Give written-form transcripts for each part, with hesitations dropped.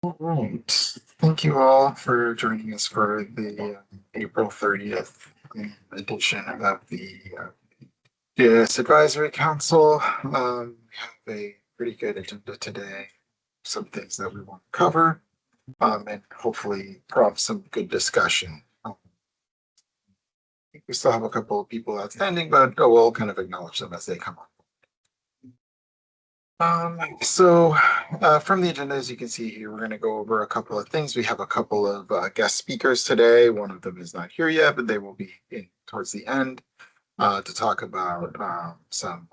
All right. Thank you all for joining us for the April 30th edition of the GIS Advisory Council. We have a pretty good agenda today. Some things that we want to cover, and hopefully prompt some good discussion. I think we still have a couple of people outstanding, but we'll kind of acknowledge them as they come up. From the agenda, as you can see here, we're going to go over a couple of things. We have a couple of guest speakers today. One of them is not here yet, but they will be in towards the end to talk about some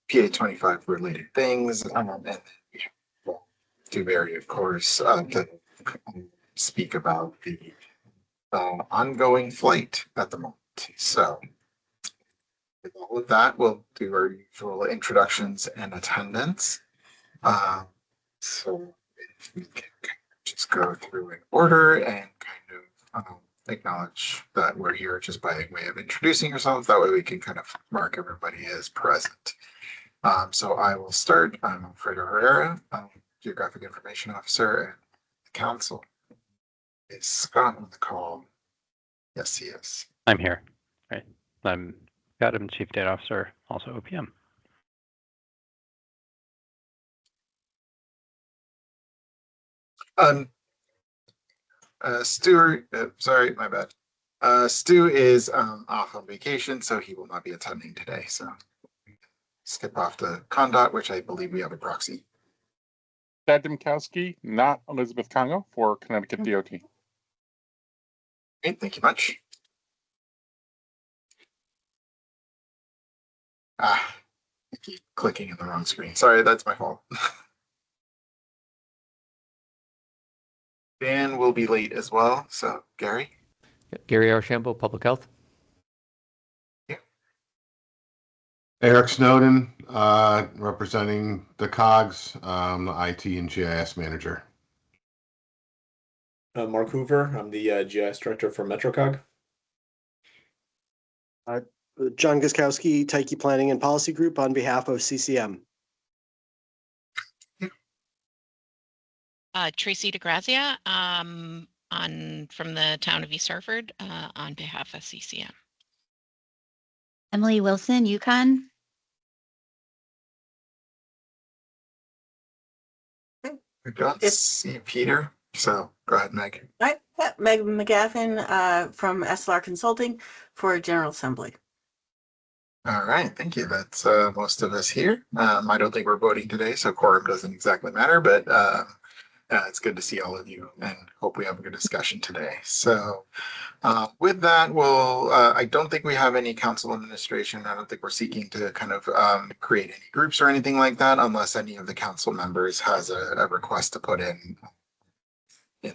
PA25 related things. And then we have Dewberry, of course, to speak about the ongoing flight at the moment. So with all of that, we'll do our usual introductions and attendance. So if we can just go through in order and kind of acknowledge that we're here just by way of introducing yourselves. That way we can kind of mark everybody as present. So I will start. I'm Alfredo Herrera, Geographic Information Officer at the Council. Is Scott on the call? Yes, he is. I'm here. Right. I'm Chief Data Officer, also OPM. Stuart, sorry, my bad. Stu is off on vacation, so he will not be attending today. So skip off to Condot, which I believe we have a proxy. Chad Dimkowski, not Elizabeth Congo, for Connecticut DOT. Great, thank you much. I keep clicking in the wrong screen. Sorry, that's my fault. Dan will be late as well. So, Gary? Gary Archambault, Public Health. Yeah. Eric Snowden, representing the COGS, the IT and GIS manager. Mark Hoover, I'm the GIS director for MetroCog. John Guskowski, Taiki Planning and Policy Group on behalf of CCM. Tracy DeGrazia from the town of East Hartford on behalf of CCM. Emily Wilson, Yukon. We don't see Peter, so go ahead, Meg. Hi, Meg McGaffin from SLR Consulting for General Assembly. All right, thank you. That's most of us here. I don't think we're voting today, so quorum doesn't exactly matter, but it's good to see all of you and hope we have a good discussion today. So with that, I don't think we have any council administration. I don't think we're seeking to kind of create any groups or anything like that unless any of the council members has a request to put in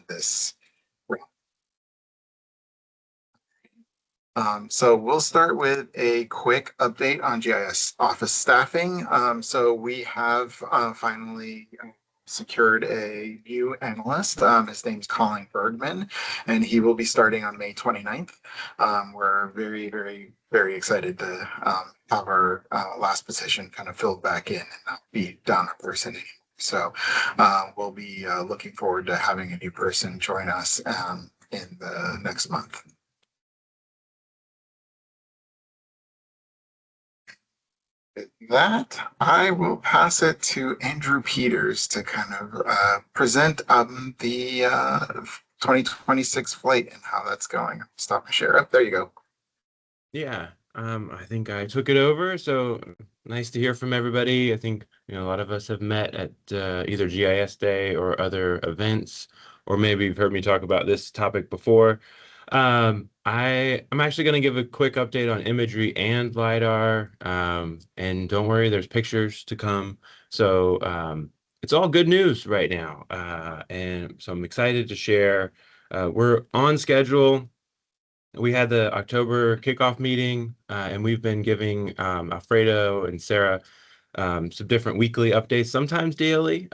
this room. So we'll start with a quick update on GIS office staffing. So we have finally secured a new analyst. His name's Colin Bergman, and he will be starting on May 29th. We're very, very, very excited to have our last position kind of filled back in and not be down a person anymore. So we'll be looking forward to having a new person join us in the next month. With that, I will pass it to Andrew Peters to kind of present the 2026 flight and how that's going. Stop my share up. There you go. Yeah, I think I took it over. So nice to hear from everybody. I think a lot of us have met at either GIS Day or other events, or maybe you've heard me talk about this topic before. I'm actually going to give a quick update on imagery and LiDAR, and don't worry, there's pictures to come. So it's all good news right now, and so I'm excited to share. We're on schedule. We had the October kickoff meeting, and we've been giving Alfredo and Sarah some different weekly updates, sometimes daily.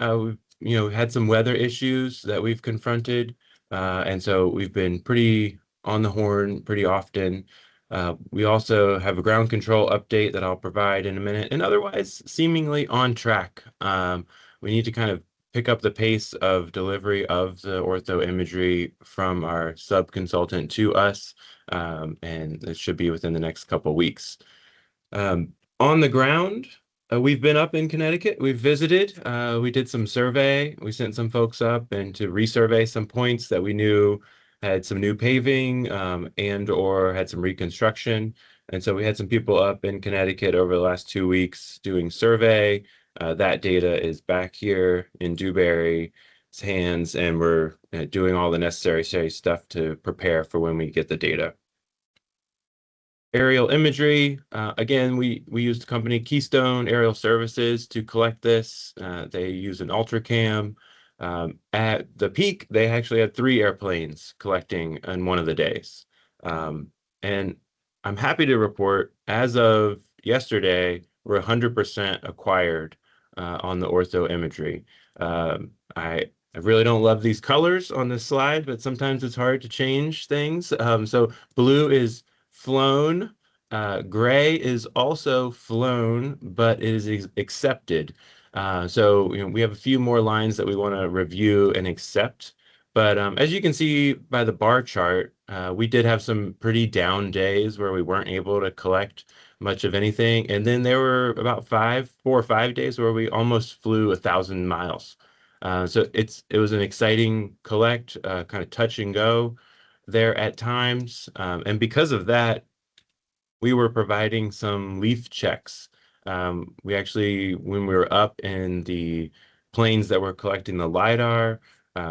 We've had some weather issues that we've confronted, and so we've been pretty on the horn pretty often. We also have a ground control update that I'll provide in a minute, and otherwise seemingly on track. We need to kind of pick up the pace of delivery of the ortho imagery from our sub-consultant to us, and it should be within the next couple weeks. On the ground, we've been up in Connecticut. We've visited. We did some survey. We sent some folks up and to resurvey some points that we knew had some new paving and or had some reconstruction. And so we had some people up in Connecticut over the last 2 weeks doing survey. That data is back here in Dewberry's hands, and we're doing all the necessary stuff to prepare for when we get the data. Aerial imagery, again, we used the company Keystone Aerial Services to collect this. They use an UltraCam. At the peak, they actually had 3 airplanes collecting in one of the days. And I'm happy to report, as of yesterday, we're 100% acquired on the ortho imagery. I really don't love these colors on this slide, but sometimes it's hard to change things. So blue is flown. Gray is also flown, but it is accepted. So we have a few more lines that we want to review and accept. But as you can see by the bar chart, we did have some pretty down days where we weren't able to collect much of anything. And then there were about 4 or 5 days where we almost flew 1,000 miles. So it was an exciting collect, kind of touch and go there at times. And because of that, we were providing some leaf checks. We actually, when we were up in the planes that were collecting the LiDAR,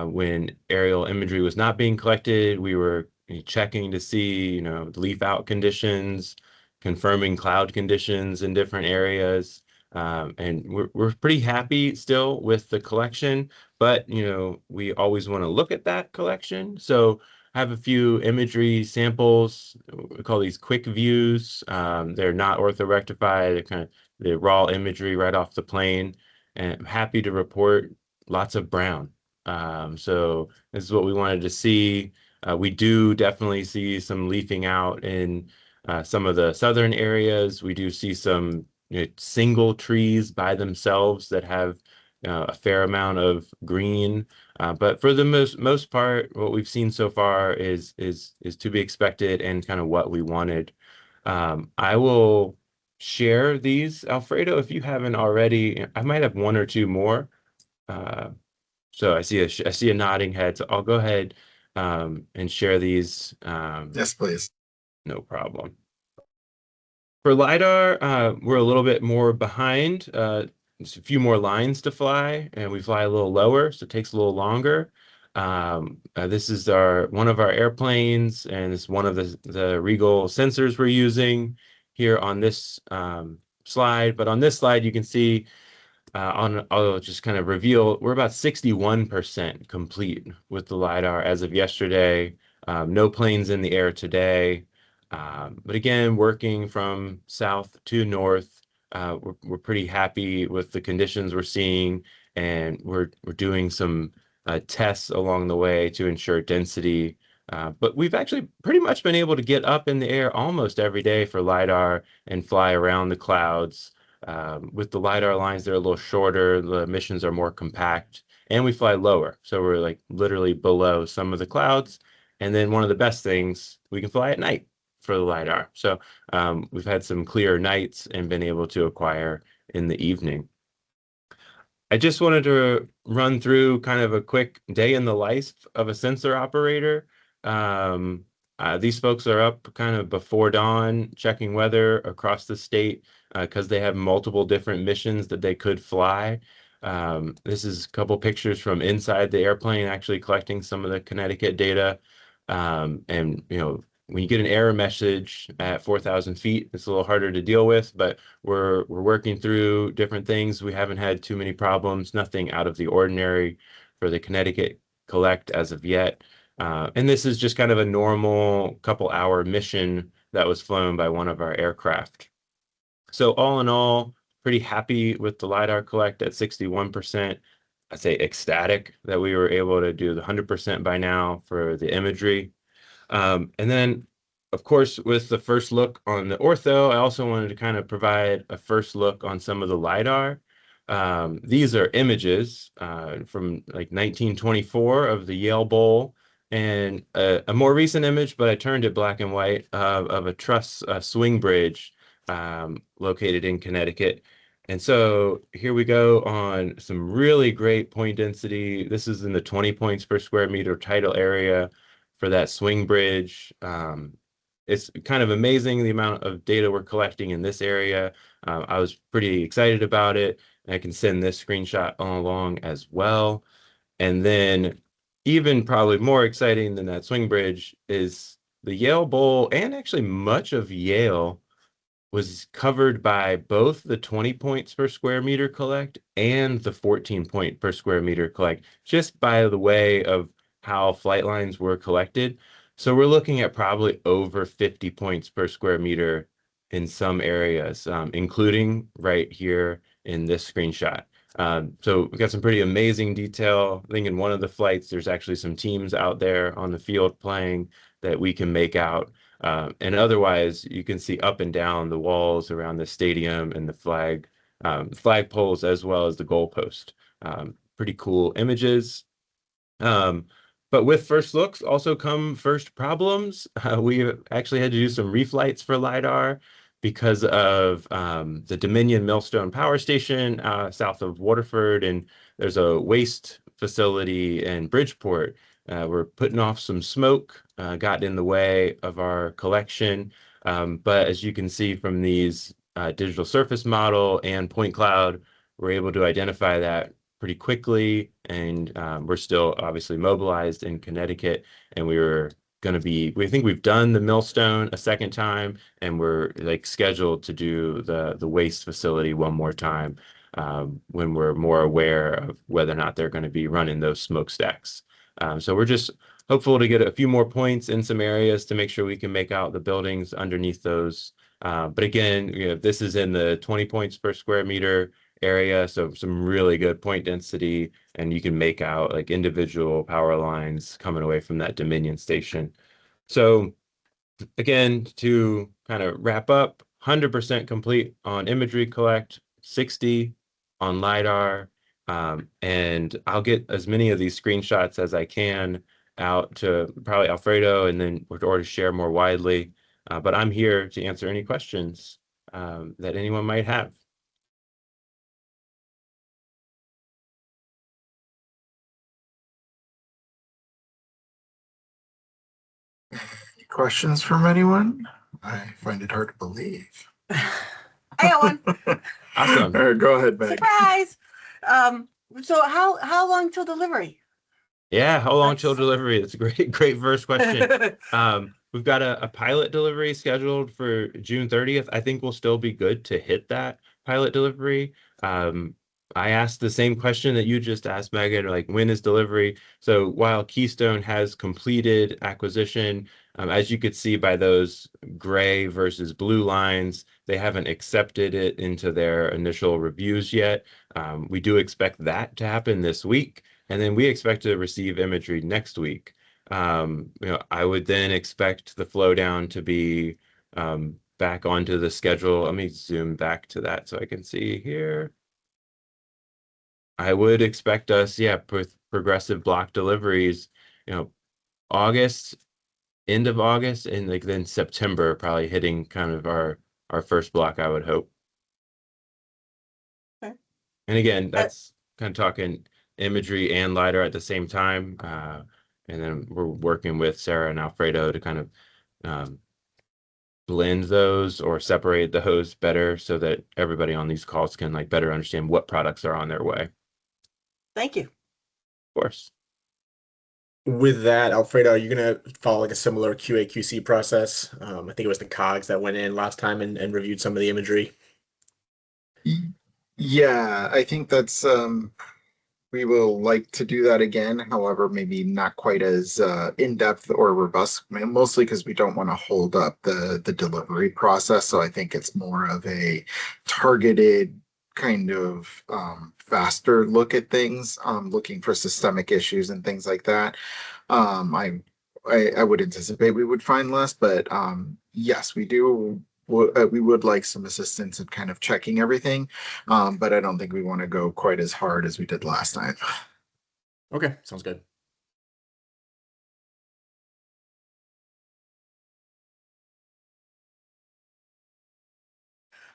when aerial imagery was not being collected, we were checking to see, leaf out conditions, confirming cloud conditions in different areas. And we're pretty happy still with the collection, but we always want to look at that collection. So I have a few imagery samples. We call these quick views. They're not orthorectified. They're kind of the raw imagery right off the plane. And I'm happy to report lots of brown. So this is what we wanted to see. We do definitely see some leafing out in some of the southern areas. We do see some single trees by themselves that have a fair amount of green. But for the most part, what we've seen so far is to be expected and kind of what we wanted. I will share these, Alfredo, if you haven't already. I might have 1 or 2 more. So I see a nodding head. So I'll go ahead and share these. Yes, please. No problem. For LiDAR, we're a little bit more behind. There's a few more lines to fly, and we fly a little lower, so it takes a little longer. This is one of our airplanes, and it's one of the Regal sensors we're using here on this slide. But on this slide, you can see I'll just kind of reveal, we're about 61% complete with the LiDAR as of yesterday. No planes in the air today. But again, working from south to north, we're pretty happy with the conditions we're seeing, and we're doing some tests along the way to ensure density. But we've actually pretty much been able to get up in the air almost every day for LiDAR and fly around the clouds. With the LiDAR lines, they're a little shorter, the missions are more compact, and we fly lower. So we're like literally below some of the clouds. And then one of the best things, we can fly at night for the LiDAR. So we've had some clear nights and been able to acquire in the evening. I just wanted to run through kind of a quick day in the life of a sensor operator. These folks are up kind of before dawn, checking weather across the state because they have multiple different missions that they could fly. This is a couple pictures from inside the airplane, actually collecting some of the Connecticut data. And when you get an error message at 4,000 feet, it's a little harder to deal with, but we're working through different things. We haven't had too many problems, nothing out of the ordinary for the Connecticut collect as of yet. And this is just kind of a normal couple-hour mission that was flown by one of our aircraft. So all in all, pretty happy with the LiDAR collect at 61%. I'd say ecstatic that we were able to do the 100% by now for the imagery. And then, of course, with the first look on the ortho, I also wanted to kind of provide a first look on some of the LiDAR. These are images from like 1924 of the Yale Bowl, and a more recent image, but I turned it black and white, of a truss swing bridge located in Connecticut. And so here we go on some really great point density. This is in the 20 points per square meter tidal area for that swing bridge. It's kind of amazing the amount of data we're collecting in this area. I was pretty excited about it. I can send this screenshot along as well. And then even probably more exciting than that swing bridge is the Yale Bowl, and actually much of Yale was covered by both the 20 points per square meter collect and the 14 point per square meter collect, just by the way of how flight lines were collected. So we're looking at probably over 50 points per square meter in some areas, including right here in this screenshot. So we've got some pretty amazing detail. I think in one of the flights, there's actually some teams out there on the field playing that we can make out. And otherwise, you can see up and down the walls around the stadium and the flag poles, as well as the goalpost. Pretty cool images. But with first looks also come first problems. We actually had to do some reflights for LiDAR because of the Dominion Millstone Power Station south of Waterford, and there's a waste facility in Bridgeport. We're putting off some smoke, got in the way of our collection. But as you can see from these digital surface model and point cloud, we're able to identify that pretty quickly, and we're still obviously mobilized in Connecticut, and we think we've done the millstone a second time, and we're like scheduled to do the waste facility one more time when we're more aware of whether or not they're going to be running those smokestacks. So we're just hopeful to get a few more points in some areas to make sure we can make out the buildings underneath those. But again, this is in the 20 points per square meter area, so some really good point density, and you can make out like individual power lines coming away from that Dominion station. So again, to kind of wrap up, 100% complete on imagery collect, 60 on LiDAR, and I'll get as many of these screenshots as I can out to probably Alfredo, and then or to share more widely. But I'm here to answer any questions that anyone might have. Any questions from anyone? I find it hard to believe. I got one. Awesome. All right, go ahead, Meg. Surprise. So how long till delivery? Yeah, how long till delivery? That's a great first question. We've got a pilot delivery scheduled for June 30th. I think we'll still be good to hit that pilot delivery. I asked the same question that you just asked, Megan, like when is delivery? So while Keystone has completed acquisition, as you could see by those gray versus blue lines, they haven't accepted it into their initial reviews yet. We do expect that to happen this week, and then we expect to receive imagery next week. I would then expect the flow down to be back onto the schedule. Let me zoom back to that so I can see here. I would expect us, with progressive block deliveries, August, end of August, and like then September, probably hitting kind of our first block, I would hope. Okay. And again, that's kind of talking imagery and LiDAR at the same time. And then we're working with Sarah and Alfredo to kind of blend those or separate those better so that everybody on these calls can like better understand what products are on their way. Thank you. Of course. With that, Alfredo, are you gonna follow like a similar QA/QC process? I think it was the COGS that went in last time and reviewed some of the imagery. Yeah, I think that's we will like to do that again. However, maybe not quite as in-depth or robust, mostly because we don't want to hold up the delivery process. So I think it's more of a targeted kind of faster look at things, looking for systemic issues and things like that. I would anticipate we would find less, but yes, we do we would like some assistance in kind of checking everything, but I don't think we want to go quite as hard as we did last time. Okay, sounds good.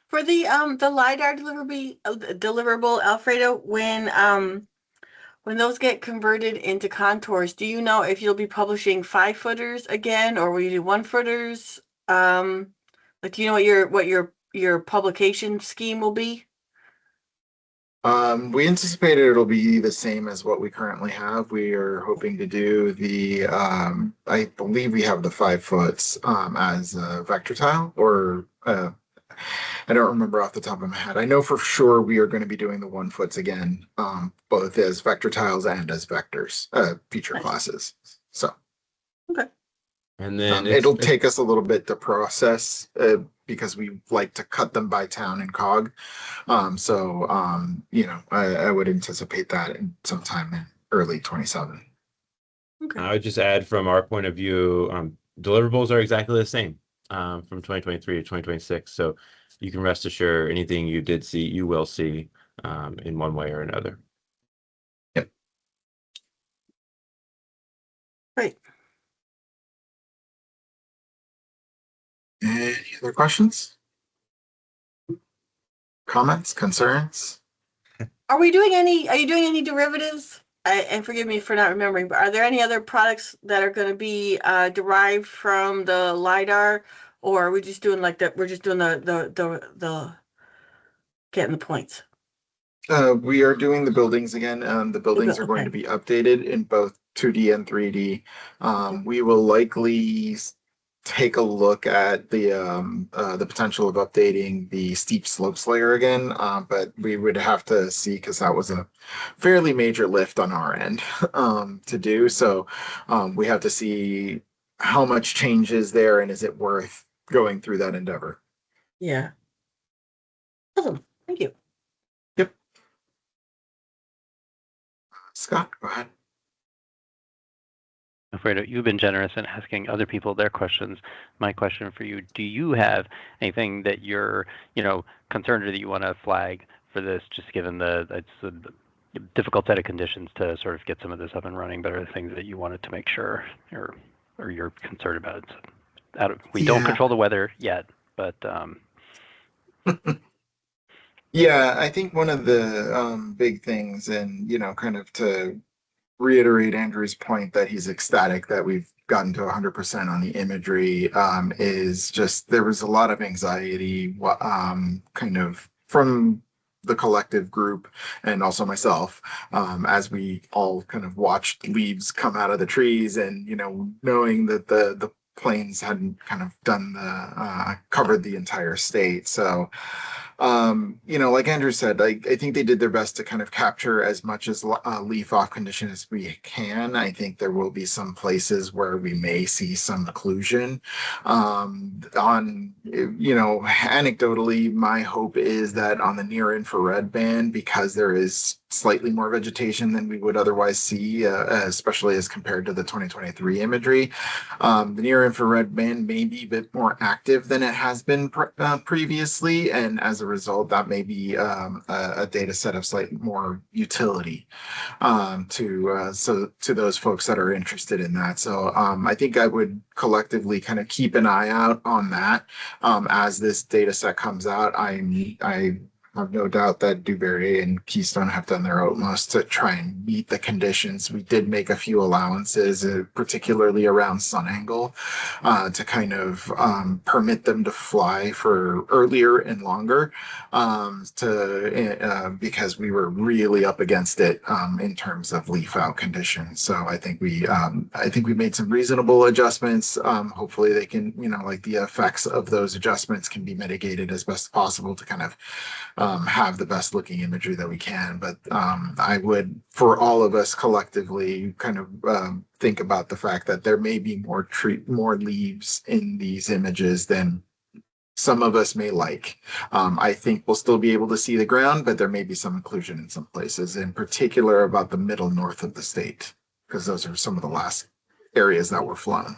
For the LiDAR deliverable, Alfredo, when those get converted into contours, do you know if you'll be publishing 5-footers again, or will you do 1-footers? Like, do you know what your publication scheme will be? We anticipated it'll be the same as what we currently have. We are hoping to do I believe we have the 5 foot as a vector tile, or I don't remember off the top of my head. I know for sure we are going to be doing the 1 foots again, both as vector tiles and as vectors, feature Nice. classes. So Okay. And then it'll take us a little bit to process because we like to cut them by town and cog. I would anticipate that in sometime in early 27. Okay. I would just add from our point of view, deliverables are exactly the same from 2023 to 2026. So you can rest assured anything you did see, you will see in one way or another. Yep. Great. Any other questions? Comments, concerns? Are you doing any derivatives? And forgive me for not remembering, but are there any other products that are going to be derived from the LiDAR, or are we just doing we're just doing the getting the points? We are doing the buildings again. The buildings are going to be updated in both 2D and 3D. We will likely take a look at the potential of updating the steep slopes layer again, but we would have to see because that was a fairly major lift on our end to do. So we have to see how much change is there and is it worth going through that endeavor. Yeah. Awesome. Thank you. Yep. Scott, go ahead. Alfredo, you've been generous in asking other people their questions. My question for you, do you have anything that you're, concerned or that you want to flag for this, just given it's a difficult set of conditions to sort of get some of this up and running, but are there things that you wanted to make sure or you're concerned about? We don't control the weather yet, but yeah, I think one of the big things, and kind of to reiterate Andrew's point that he's ecstatic that we've gotten to 100% on the imagery, is just there was a lot of anxiety, kind of from the collective group and also myself, as we all kind of watched leaves come out of the trees, and knowing that the planes hadn't kind of done covered the entire state. So like Andrew said, I think they did their best to kind of capture as much as leaf off condition as we can. I think there will be some places where we may see some occlusion. Anecdotally, my hope is that on the near infrared band, because there is slightly more vegetation than we would otherwise see, especially as compared to the 2023 imagery. The near infrared band may be a bit more active than it has been previously, and as a result, that may be a data set of slightly more utility to those folks that are interested in that. So I think I would collectively kind of keep an eye out on that as this data set comes out. I have no doubt that Dewberry and Keystone have done their utmost to try and meet the conditions. We did make a few allowances, particularly around sun angle, to kind of permit them to fly for earlier and longer, because we were really up against it in terms of leaf out conditions. So I think we made some reasonable adjustments. Hopefully they can, like the effects of those adjustments can be mitigated as best possible to kind of have the best looking imagery that we can. But I would, for all of us collectively, kind of think about the fact that there may be more leaves in these images than some of us may like. I think we'll still be able to see the ground, but there may be some occlusion in some places, in particular about the middle north of the state, because those are some of the last areas that were flown.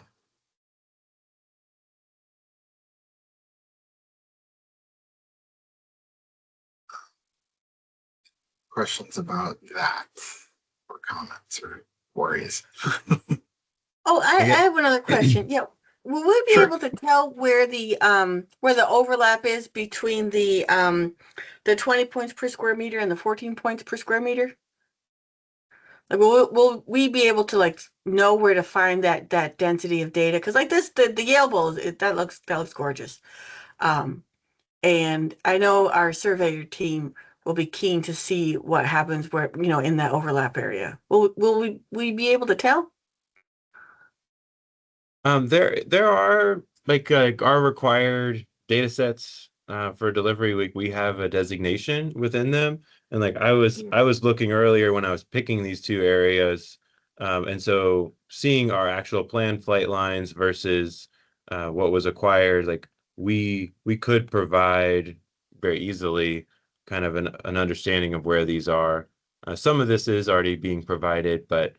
questions about that or comments or worries? Oh, I Yeah. have another question. Yeah. Will we be Sure. able to tell where the overlap is between the 20 points per square meter and the 14 points per square meter? Like, will we be able to like know where to find that density of data? Because like this, the Yale Bowl, that looks gorgeous. And I know our surveyor team will be keen to see what happens where, in that overlap area. Will we be able to tell? There are like our required data sets for delivery. We have a designation within them, and like I was looking earlier when I was picking these two areas, and so seeing our actual planned flight lines versus what was acquired, like we could provide very easily kind of an understanding of where these are. Some of this is already being provided, but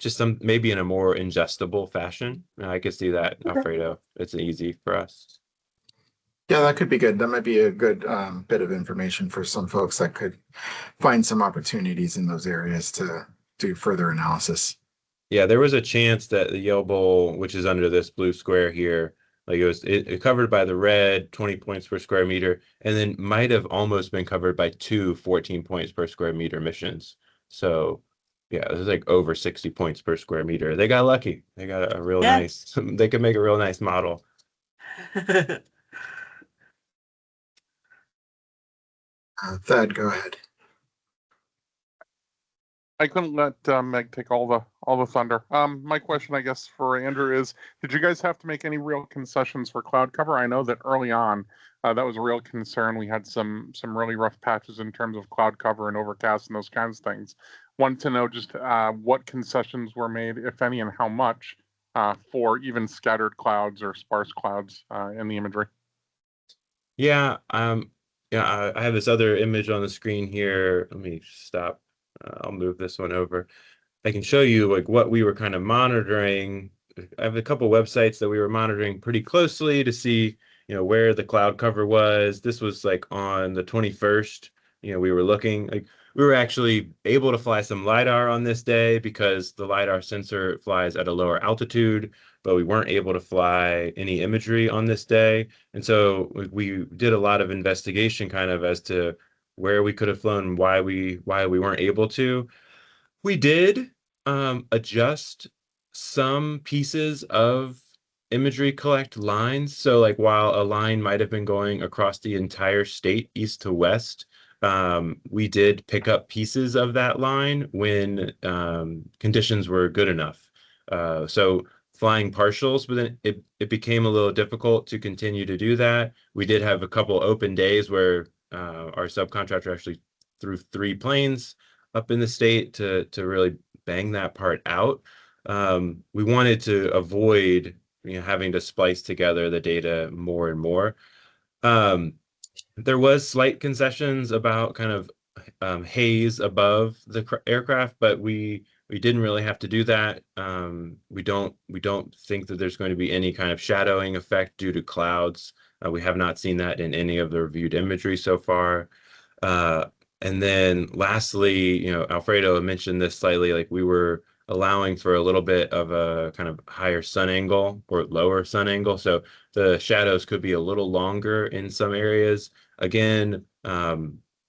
just some maybe in a more ingestible fashion. I could see that, Alfredo. It's easy for us. Yeah, that could be good. That might be a good bit of information for some folks that could find some opportunities in those areas to do further analysis. Yeah, there was a chance that the Yale Bowl, which is under this blue square here, like it covered by the red 20 points per square meter, and then might have almost been covered by two 14 points per square meter missions. So yeah, it was like over 60 points per square meter. They got lucky. They got a real Yeah. nice, they could make a real nice model. Thad, go ahead. I couldn't let Meg take all the thunder. My question, I guess, for Andrew is: did you guys have to make any real concessions for cloud cover? I know that early on, that was a real concern. We had some really rough patches in terms of cloud cover and overcast and those kinds of things. Wanted to know just what concessions were made, if any, and how much for even scattered clouds or sparse clouds in the imagery. Yeah, I have this other image on the screen here. Let me stop. I'll move this one over. I can show you like what we were kind of monitoring. I have a couple websites that we were monitoring pretty closely to see, where the cloud cover was. This was like on the 21st. We were looking like we were actually able to fly some LiDAR on this day because the LiDAR sensor flies at a lower altitude, but we weren't able to fly any imagery on this day. And so we did a lot of investigation kind of as to where we could have flown, why we weren't able to. We did adjust some pieces of imagery collect lines. So like while a line might have been going across the entire state east to west, we did pick up pieces of that line when conditions were good enough. So flying partials, but then it became a little difficult to continue to do that. We did have a couple open days where our subcontractor actually threw 3 planes up in the state to really bang that part out. We wanted to avoid having to splice together the data more and more. There was slight concessions about kind of haze above the aircraft, but we didn't really have to do that. We don't think that there's going to be any kind of shadowing effect due to clouds. We have not seen that in any of the reviewed imagery so far. And then lastly, Alfredo mentioned this slightly, like we were allowing for a little bit of a kind of higher sun angle or lower sun angle. So the shadows could be a little longer in some areas. Again,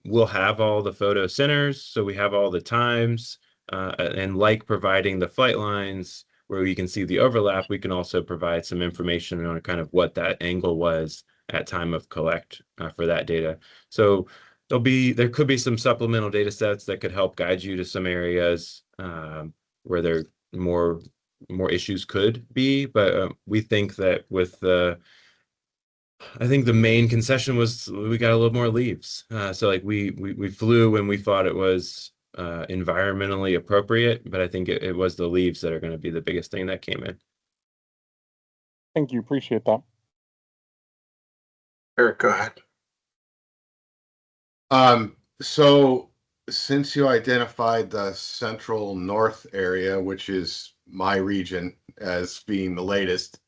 we'll have all the photo centers, so we have all the times, and like providing the flight lines where you can see the overlap, we can also provide some information on kind of what that angle was at time of collect for that data. So there could be some supplemental data sets that could help guide you to some areas where there more issues could be, but we think that with I think the main concession was we got a little more leaves. So like we flew when we thought it was environmentally appropriate, but I think it was the leaves that are going to be the biggest thing that came in. Thank you. Appreciate that. Eric, go ahead. So since you identified the central north area, which is my region, as being the latest,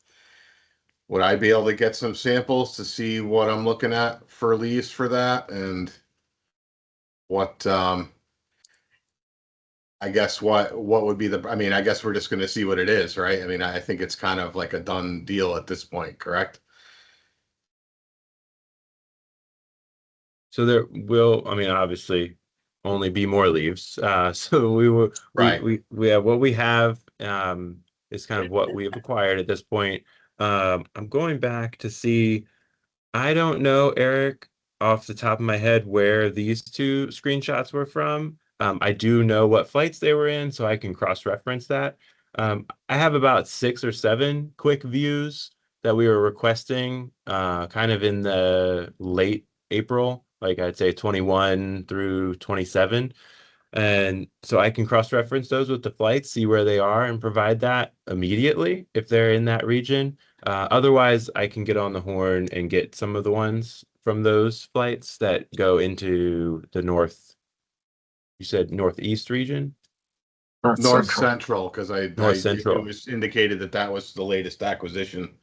would I be able to get some samples to see what I'm looking at for leaves for that? And what, I guess what would be the, I mean, I guess we're just gonna see what it is, right? I mean, I think it's kind of like a done deal at this point, correct? So there will, I mean, obviously only be more leaves. So Right. we have what we have, is kind of what we've acquired at this point. I'm going back to see, I don't know, Eric, off the top of my head, where these two screenshots were from. I do know what flights they were in, so I can cross-reference that. I have about 6 or 7 quick views that we were requesting, kind of in the late April, like I'd say 21 through 27. And so I can cross-reference those with the flights, see where they are, and provide that immediately if they're in that region. Otherwise, I can get on the horn and get some of the ones from those flights that go into the north. You said northeast region? North Central, because North it Central. was indicated that that was the latest acquisition.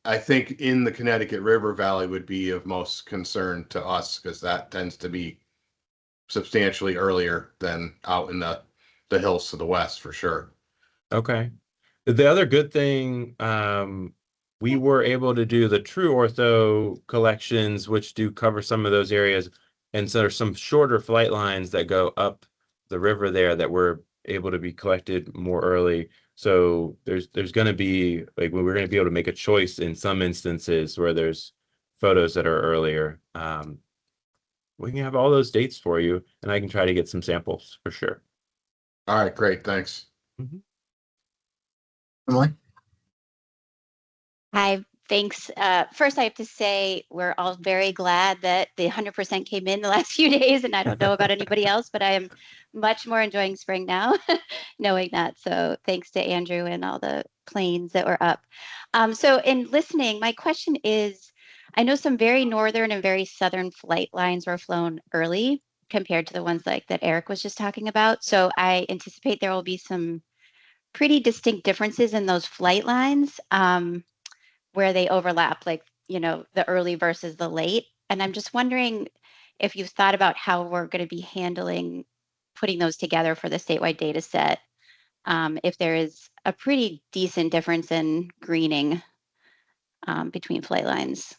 I think in the Connecticut River Valley would be of most concern to us, because that tends to be substantially earlier than out in the hills to the west, for sure. Okay. The other good thing, we were able to do the True Ortho collections, which do cover some of those areas. And so there's some shorter flight lines that go up the river there that were able to be collected more early. So there's going to be, like, we're going to be able to make a choice in some instances where there's photos that are earlier. We can have all those dates for you, and I can try to get some samples for sure. All right, great, thanks. Emily? Hi, thanks. First, I have to say we're all very glad that the 100% came in the last few days, and I don't know about anybody else, but I am much more enjoying spring now, knowing that. So thanks to Andrew and all the planes that were up. So in listening, my question is, I know some very northern and very southern flight lines were flown early compared to the ones like that Eric was just talking about. So I anticipate there will be some pretty distinct differences in those flight lines. Where they overlap, like, the early versus the late. And I'm just wondering if you've thought about how we're going to be handling putting those together for the statewide data set, if there is a pretty decent difference in greening between flight lines.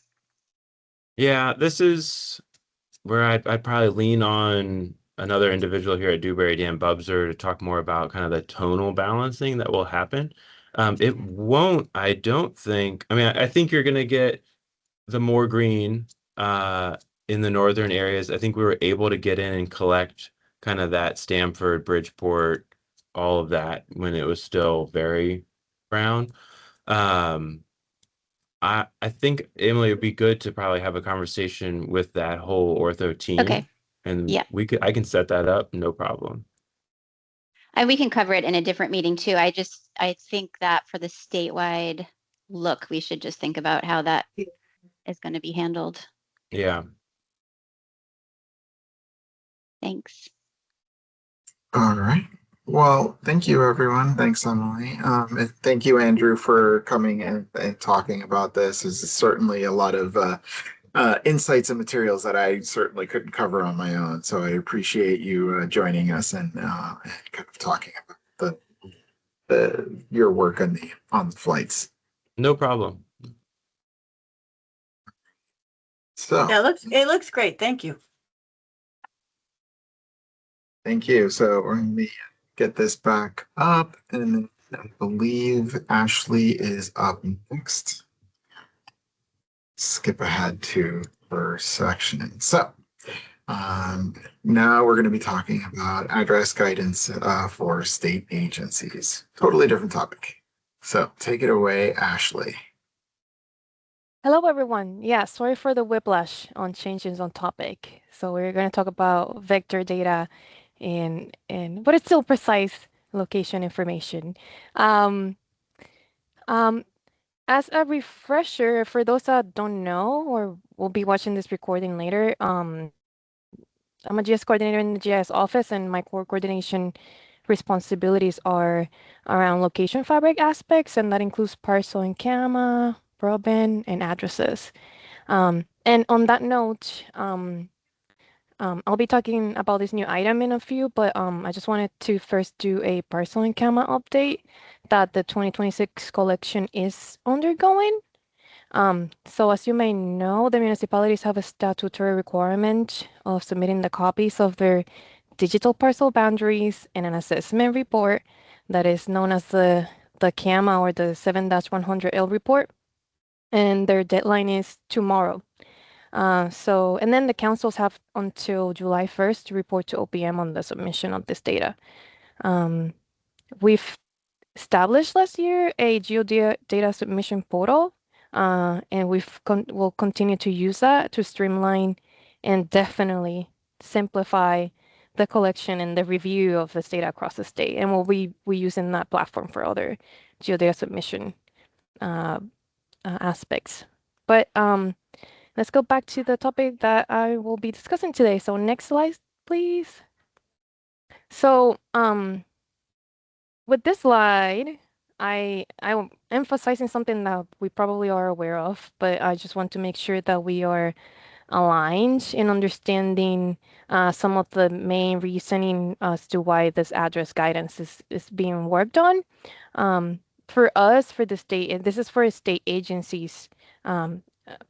Yeah, this is where I'd probably lean on another individual here at Dewberry, Dan Bubser, to talk more about kind of the tonal balancing that will happen. It won't, I don't think. I mean, I think you're going to get the more green in the northern areas. I think we were able to get in and collect kind of that Stamford, Bridgeport, all of that when it was still very brown. I think, Emily, it'd be good to probably have a conversation with that whole ortho team. Okay. And Yeah. I can set that up, no problem. And we can cover it in a different meeting too. I think that for the statewide look, we should just think about how that is going to be handled. Yeah. Thanks. All right. Well, thank you, everyone. Thanks, Emily. And thank you, Andrew, for coming and talking about this. This is certainly a lot of insights and materials that I certainly couldn't cover on my own. So I appreciate you joining us and kind of talking about your work on the flights. No problem. So Yeah, it looks great. Thank you. thank you. So we're going to get this back up, and I believe Ashley is up next. Skip ahead to her section. So now we're going to be talking about address guidance for state agencies. Totally different topic. So take it away, Ashley. Hello, everyone. Yeah, sorry for the whiplash on changes on topic. So we're going to talk about vector data but it's still precise location information. As a refresher, for those that don't know or will be watching this recording later, I'm a GIS coordinator in the GIS office, and my core coordination responsibilities are around location fabric aspects, and that includes parcel and gamma, broadband, and addresses. And on that note, I'll be talking about this new item in a few, but I just wanted to first do a parcel and camera update that the 2026 collection is undergoing. So as you may know, the municipalities have a statutory requirement of submitting the copies of their digital parcel boundaries and an assessment report that is known as the CAMA or the 7-100L report. And their deadline is tomorrow. And then the councils have until July 1st to report to OPM on the submission of this data. We've established last year a geodata submission portal, and we'll continue to use that to streamline and definitely simplify the collection and the review of this data across the state. And we'll be using that platform for other geodata submission aspects. But let's go back to the topic that I will be discussing today. So next slide, please. So with this slide, I'm emphasizing something that we probably are aware of, but I just want to make sure that we are aligned in understanding some of the main reasoning as to why this address guidance is being worked on. For us, for the state, and this is for state agencies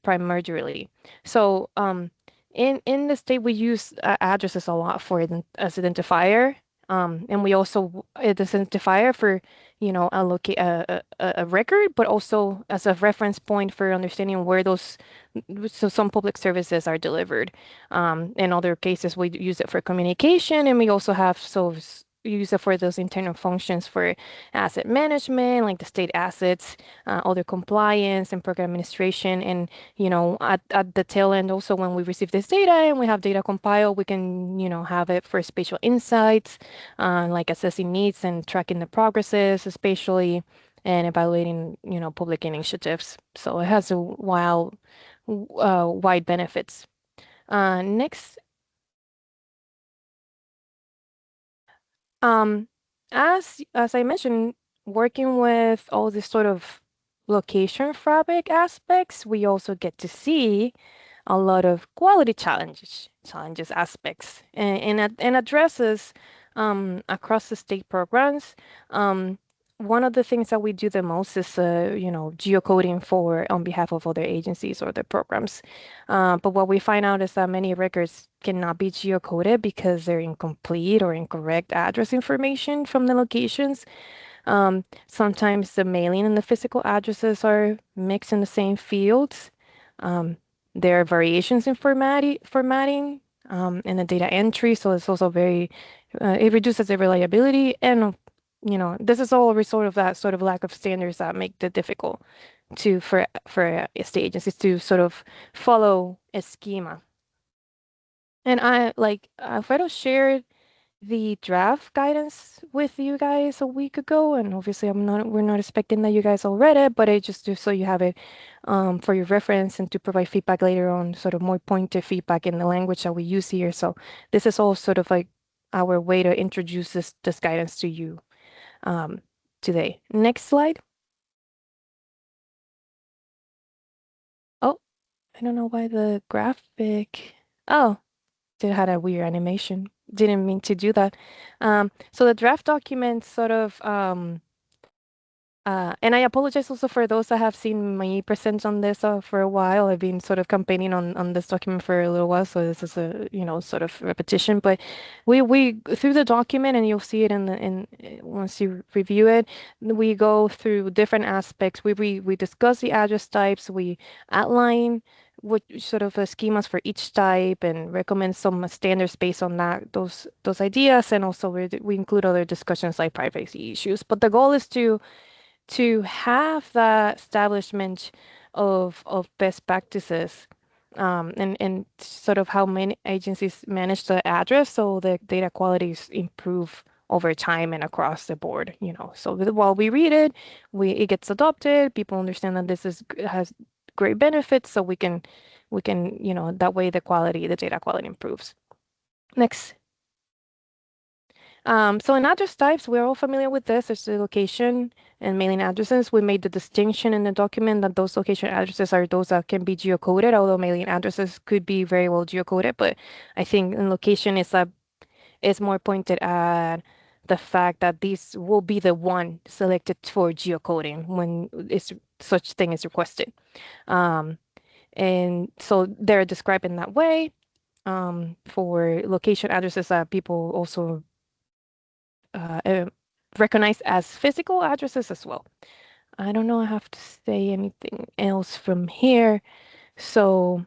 primarily. So in the state, we use addresses a lot for as identifier. And we also this identifier for allocate a record, but also as a reference point for understanding where those some public services are delivered. In other cases, we use it for communication, and we also have use it for those internal functions for asset management, like the state assets, other compliance and program administration. And, at the tail end, also when we receive this data and we have data compiled, we can, have it for spatial insights, like assessing needs and tracking the progresses, especially, and evaluating, public initiatives. So it has a wide benefits. Next. As I mentioned, working with all this sort of location fabric aspects, we also get to see a lot of quality challenges aspects and addresses across the state programs. One of the things that we do the most is geocoding for on behalf of other agencies or their programs. But what we find out is that many records cannot be geocoded because they're incomplete or incorrect address information from the locations. Sometimes the mailing and the physical addresses are mixed in the same fields. There are variations in formatting and the data entry, so it's also it reduces the reliability. And this is all a result of that sort of lack of standards that make it difficult for state agencies to sort of follow a schema. And Alfredo shared the draft guidance with you guys a week ago, and obviously we're not expecting that you guys all read it, but it just so you have it for your reference and to provide feedback later on, sort of more pointed feedback in the language that we use here. So this is all sort of like our way to introduce this guidance to you today. Next slide. Oh, I don't know why the graphic. Oh, it had a weird animation. Didn't mean to do that. So the draft document sort of and I apologize also for those that have seen me present on this for a while. I've been sort of campaigning on this document for a little while, so this is a sort of repetition. But we through the document, and you'll see it in once you review it, we go through different aspects. We discuss the address types. We outline what sort of schemas for each type and recommend some standards based on those ideas, and also we include other discussions like privacy issues. But the goal is to have the establishment of best practices and sort of how many agencies manage the address so the data qualities improve over time and across the board. So while we read it, it gets adopted, people understand that this has great benefits, so we can that way the data quality improves. Next. So in address types, we're all familiar with this. There's the location and mailing addresses. We made the distinction in the document that those location addresses are those that can be geocoded, although mailing addresses could be very well geocoded. But I think in location is more pointed at the fact that these will be the one selected for geocoding when such thing is requested. And so they're described in that way. For location addresses that people also recognize as physical addresses as well. I don't know I have to say anything else from here. So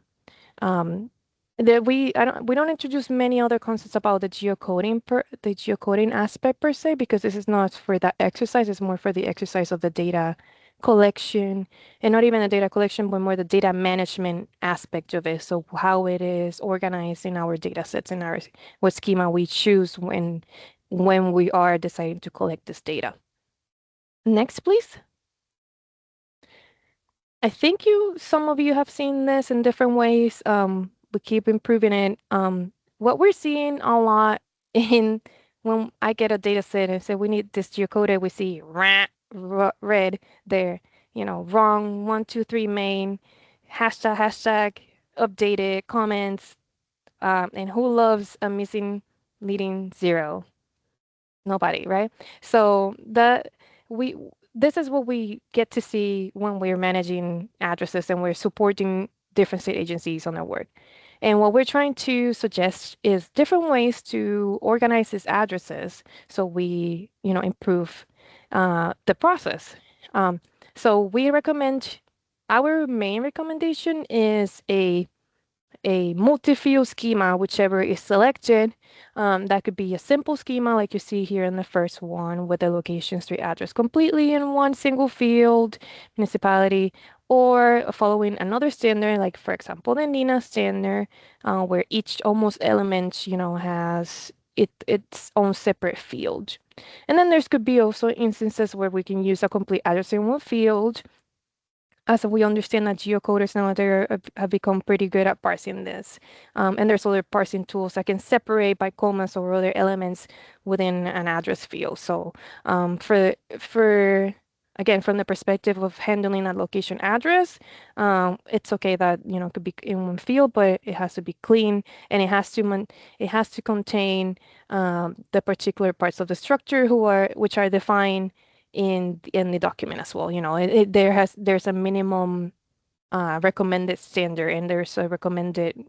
we don't introduce many other concepts about the geocoding aspect per se, because this is not for that exercise. It's more for the exercise of the data collection, and not even the data collection, but more the data management aspect of it. So how it is organized in our data sets and what schema we choose when we are deciding to collect this data. Next, please. I think some of you have seen this in different ways. We keep improving it. What we're seeing a lot in when I get a data set and say we need this geocoded, we see red there, wrong, 123 main, hashtag, updated, comments, and who loves a missing leading zero? Nobody, right? So we this is what we get to see when we're managing addresses and we're supporting different state agencies on their work. And what we're trying to suggest is different ways to organize these addresses so we, improve the process. So we recommend, our main recommendation is a multi-field schema, whichever is selected. That could be a simple schema like you see here in the first one with the location street address completely in one single field, municipality, or following another standard, like for example, the NINA standard, where each almost element, has its own separate field. And then there's could be also instances where we can use a complete address in one field, as we understand that geocoders nowadays have become pretty good at parsing this. And there's other parsing tools that can separate by commas or other elements within an address field. So for again, from the perspective of handling a location address, it's okay that it could be in one field, but it has to be clean and it has to contain the particular parts of the structure which are defined in the document as well. There's a minimum recommended standard and there's a recommended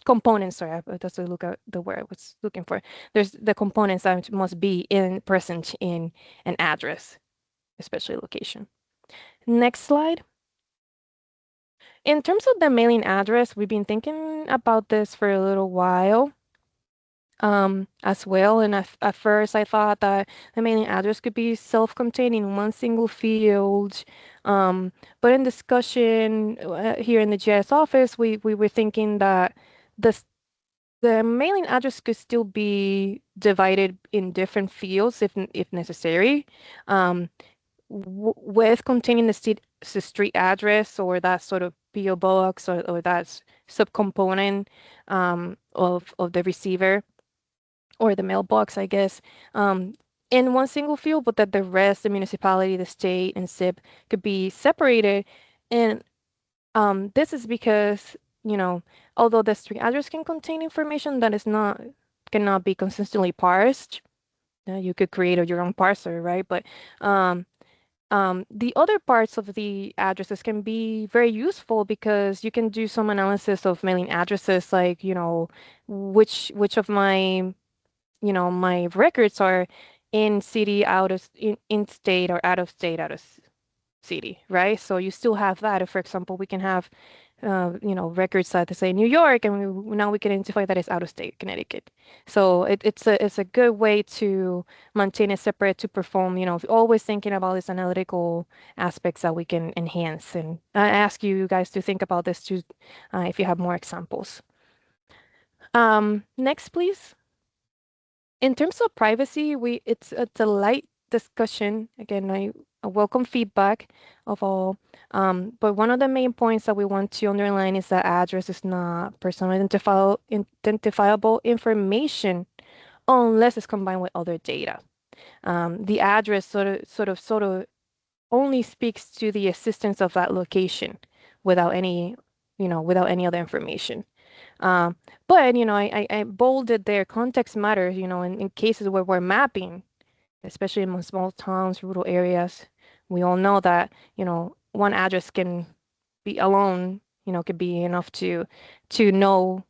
components. Sorry, that's to look at the word I was looking for. There's the components that must be present in an address, especially location. Next slide. In terms of the mailing address, we've been thinking about this for a little while. As well. And at first, I thought that the mailing address could be self-contained in one single field. But in discussion here in the GIS office, we were thinking that the mailing address could still be divided in different fields if necessary, with containing the street address or that sort of PO box or that subcomponent of the receiver or the mailbox, I guess, in one single field, but that the rest, the municipality, the state, and SIP could be separated. And this is because, although the street address can contain information that cannot be consistently parsed, you could create your own parser, right? But the other parts of the addresses can be very useful because you can do some analysis of mailing addresses, like, which of my records are in city, in state, or out of state, city, right? So you still have that. If, for example, we can have, records that say New York, and now we can identify that as out of state, Connecticut. So it's a good way to maintain it separate, to perform, always thinking about these analytical aspects that we can enhance. And I ask you guys to think about this too, if you have more examples. Next, please. In terms of privacy, it's a light discussion. Again, I welcome feedback of all. But one of the main points that we want to underline is that address is not personal identifiable information unless it's combined with other data. The address sort of only speaks to the existence of that location without any, without any other information. But, I bolded there, context matters, in cases where we're mapping, especially in small towns, rural areas. We all know that, one address can be alone, could be enough to know,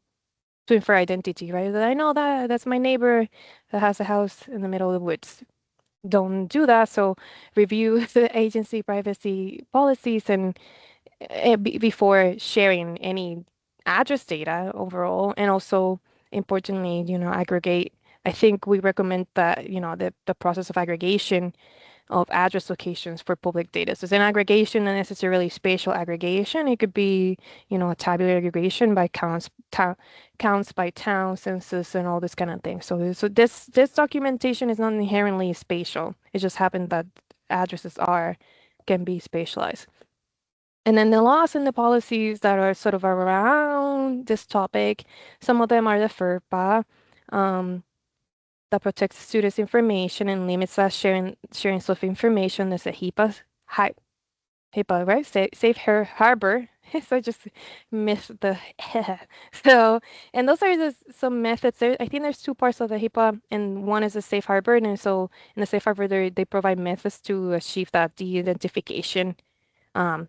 to infer identity, right? That I know that that's my neighbor that has a house in the middle of the woods. Don't do that. So review the agency privacy policies and before sharing any address data overall, and also importantly, aggregate. I think we recommend that, the process of aggregation of address locations for public data. So it's an aggregation, not necessarily spatial aggregation. It could be, a tabular aggregation by counts by town, census, and all this kind of thing. So this documentation is not inherently spatial. It just happened that addresses can be spatialized. And then the laws and the policies that are sort of around this topic, some of them are the FERPA, that protects students' information and limits us sharing of information. There's a HIPAA, right? Safe Harbor. So I just missed the so, and those are some methods. I think there's two parts of the HIPAA, and one is a safe harbor. And so in the safe harbor, they provide methods to achieve that de-identification, um,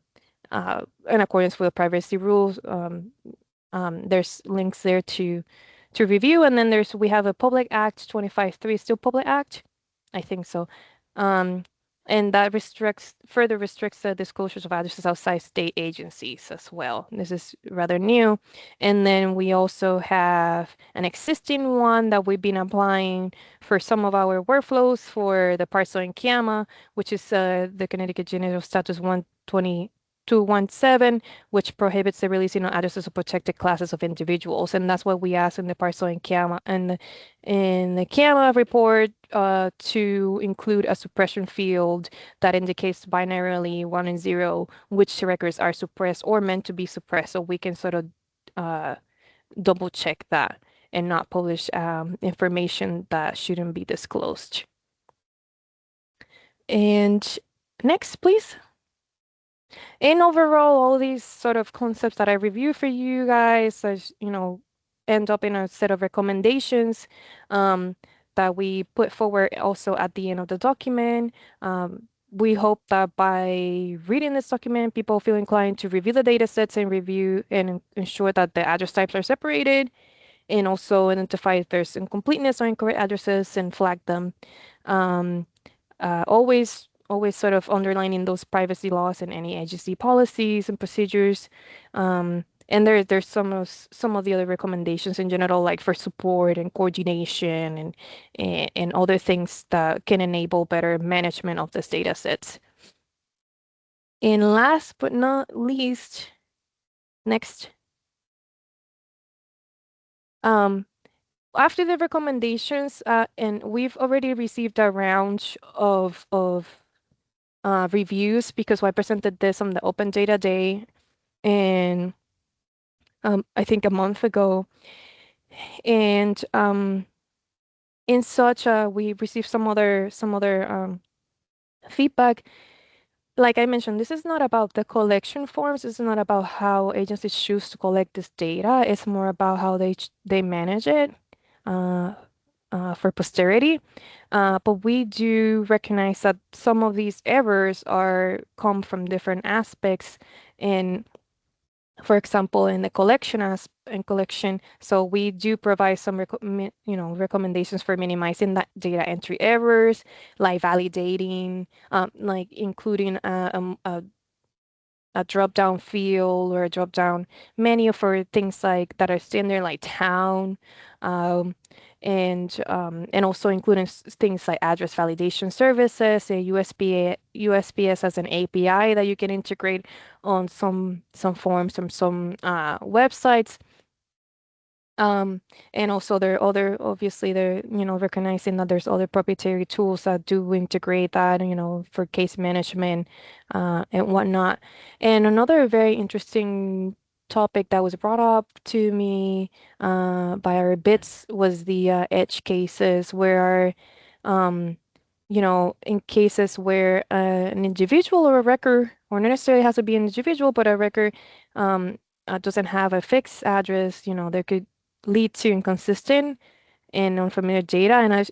in accordance with the privacy rules. There's links there to review, and then we have a Public Act 25.3, still Public Act, I think so, and that further restricts the disclosures of addresses outside state agencies as well. This is rather new, and then we also have an existing one that we've been applying for some of our workflows for the parcel in Kiama, which is the Connecticut General Status 12217, which prohibits the releasing of addresses of protected classes of individuals. And that's what we asked in the parcel in Kiama, and in the Kiama report, to include a suppression field that indicates binarily 1 and 0 which records are suppressed or meant to be suppressed, so we can sort of double check that and not publish information that shouldn't be disclosed. And next, please. And overall, all these sort of concepts that I review for you guys, as end up in a set of recommendations that we put forward also at the end of the document. We hope that by reading this document, people feel inclined to review the data sets and review and ensure that the address types are separated, and also identify if there's incompleteness or incorrect addresses and flag them. Always sort of underlining those privacy laws and any agency policies and procedures. And there's some of the other recommendations in general, like for support and coordination and other things that can enable better management of these data sets. And last but not least, next. After the recommendations, and we've already received a round of reviews, because I presented this on the Open Data Day, and I think a month ago, and in such we received some other feedback. Like I mentioned, this is not about the collection forms. This is not about how agencies choose to collect this data. It's more about how they manage it for posterity. But we do recognize that some of these errors come from different aspects. And for example, in the collection, so we do provide some recommendations for minimizing that data entry errors, like validating, like including a drop-down field or a drop-down menu for things like that are standard, like town, and also including things like address validation services, a USPS as an API that you can integrate on some forms from some websites. And also obviously they're, recognizing that there's other proprietary tools that do integrate that, for case management, and whatnot. And another very interesting topic that was brought up to me by our bits was the edge cases where, in cases where an individual or a record, or not necessarily has to be an individual, but a record doesn't have a fixed address, there could lead to inconsistent and unfamiliar data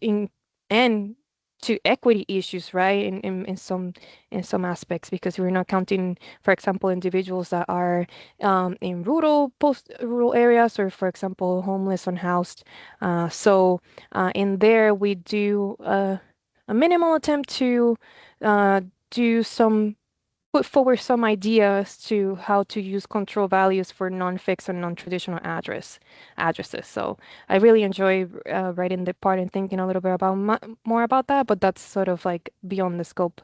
and to equity issues, right? In some aspects, because we're not counting, for example, individuals that are in rural areas, or for example, homeless, unhoused. So in there we do a minimal attempt to do some put forward some ideas to how to use control values for non-fixed and non-traditional addresses. So I really enjoy writing the part and thinking a little bit about more about that, but that's sort of like beyond the scope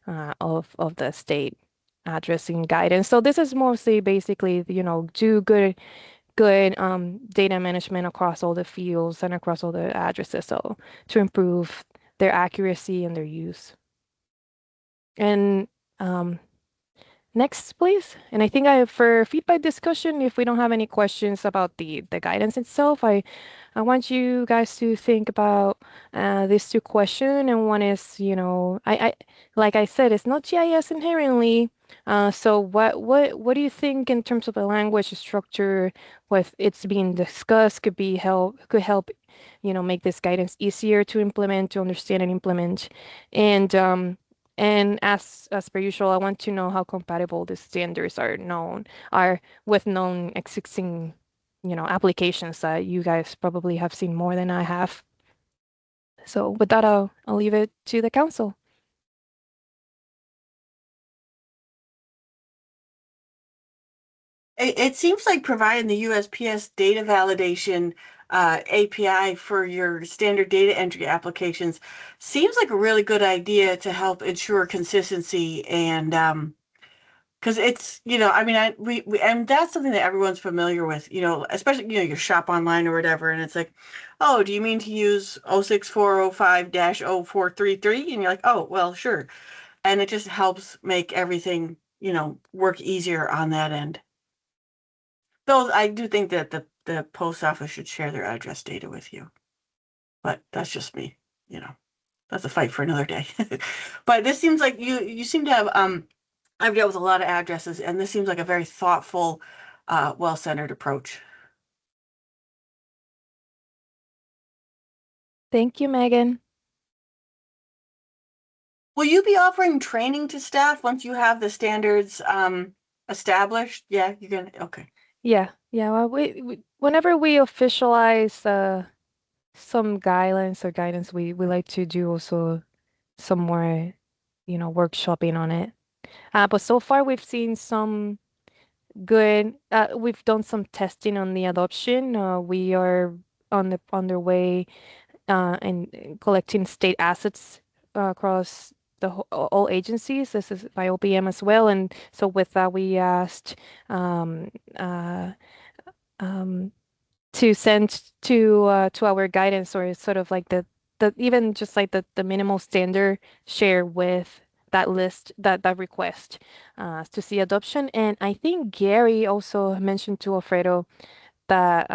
of the state addressing guidance. So this is mostly basically, do good data management across all the fields and across all the addresses, so to improve their accuracy and their use. And next, please. And I think for feedback discussion, if we don't have any questions about the guidance itself, I want you guys to think about these two questions. And one is, I like I said, it's not GIS inherently. So what do you think in terms of the language structure, with it's being discussed, could help, make this guidance easier to implement, to understand and implement, and as per usual, I want to know how compatible the standards are with known existing, applications that you guys probably have seen more than I have. So with that, I'll leave it to the council. It seems like providing the USPS data validation API for your standard data entry applications seems like a really good idea to help ensure consistency and because it's, I mean, we and that's something that everyone's familiar with, especially, you shop online or whatever, and it's like, oh, do you mean to use 06405-0433? And you're like, oh, well, sure. And it just helps make everything, work easier on that end. Though I do think that the post office should share their address data with you. But that's just me, that's a fight for another day. But this seems like you seem to have I've dealt with a lot of addresses, and this seems like a very thoughtful, well-centered approach. Thank you, Megan. Will you be offering training to staff once you have the standards established? Yeah, you're gonna, okay. Yeah. Well, whenever we officialize some guidelines or guidance, we like to do also some more, workshopping on it. But so far we've seen some good. We've done some testing on the adoption. We are on their way and collecting state assets across all agencies. This is by OPM as well. And so with that, we asked to send to our guidance, or sort of like the even just like the minimal standard share with that list, that request to see adoption. And I think Gary also mentioned to Alfredo that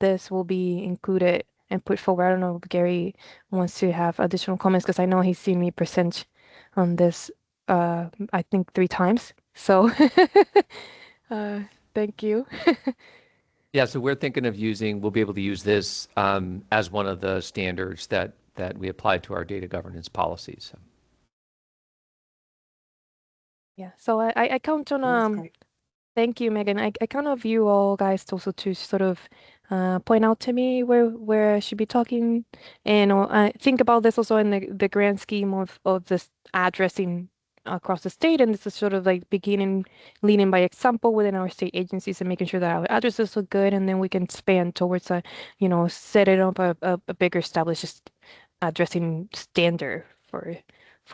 this will be included and put forward. I don't know if Gary wants to have additional comments, because I know he's seen me present on this I think 3 times. So thank you. Yeah, so we're thinking of we'll be able to use this as one of the standards that we apply to our data governance policies. Yeah, so I count on thank you, Megan. I count on you all guys also to sort of point out to me where I should be talking, and I think about this also in the grand scheme of this addressing across the state, and this is sort of like leading by example within our state agencies and making sure that our addresses look good, and then we can span towards setting up a bigger established addressing standard for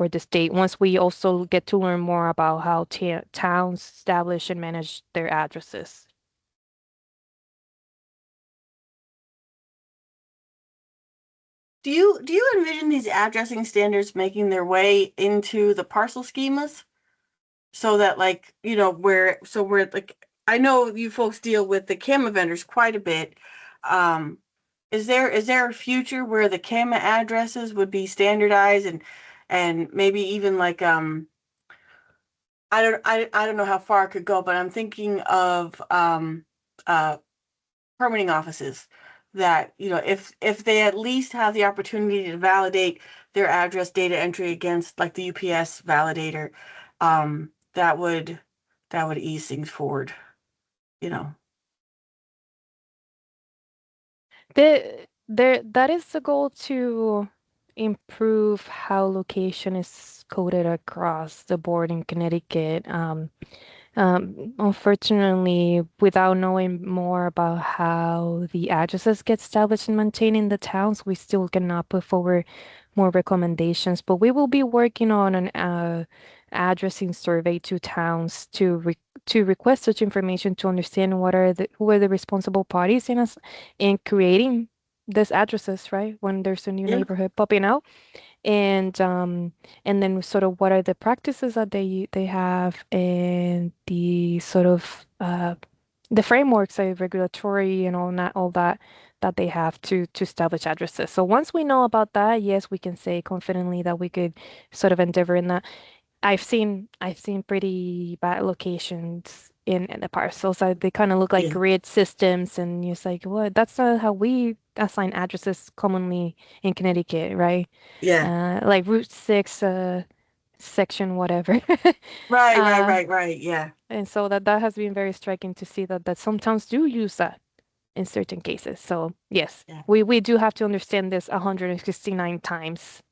the state, once we also get to learn more about how towns establish and manage their addresses. Do you envision these addressing standards making their way into the parcel schemas? So that, like, where like I know you folks deal with the camera vendors quite a bit. Is there a future where the camera addresses would be standardized and maybe even like I don't know how far it could go, but I'm thinking of uh permitting offices that, if they at least have the opportunity to validate their address data entry against like the UPS validator, that would ease things forward, you know. That is the goal to improve how location is coded across the board in Connecticut. Unfortunately, without knowing more about how the addresses get established and maintained in the towns, we still cannot put forward more recommendations. But we will be working on an addressing survey to towns to request such information to understand who are the responsible parties in creating these addresses, right? When there's a new Yeah. neighborhood popping out and then sort of what are the practices that they have and the sort of the frameworks, regulatory and all that they have to establish addresses. So once we know about that, yes, we can say confidently that we could sort of endeavor in that. I've seen pretty bad locations in the parcels. They kind of look like Yeah. grid systems, and it's like, what? That's not how we assign addresses commonly in Connecticut, right? Yeah. Like Route 6, section whatever. Right, right, Uh, right, right. Yeah. and so that has been very striking to see that some towns do use that in certain cases. So yes, Yeah. we do have to understand this 169 times.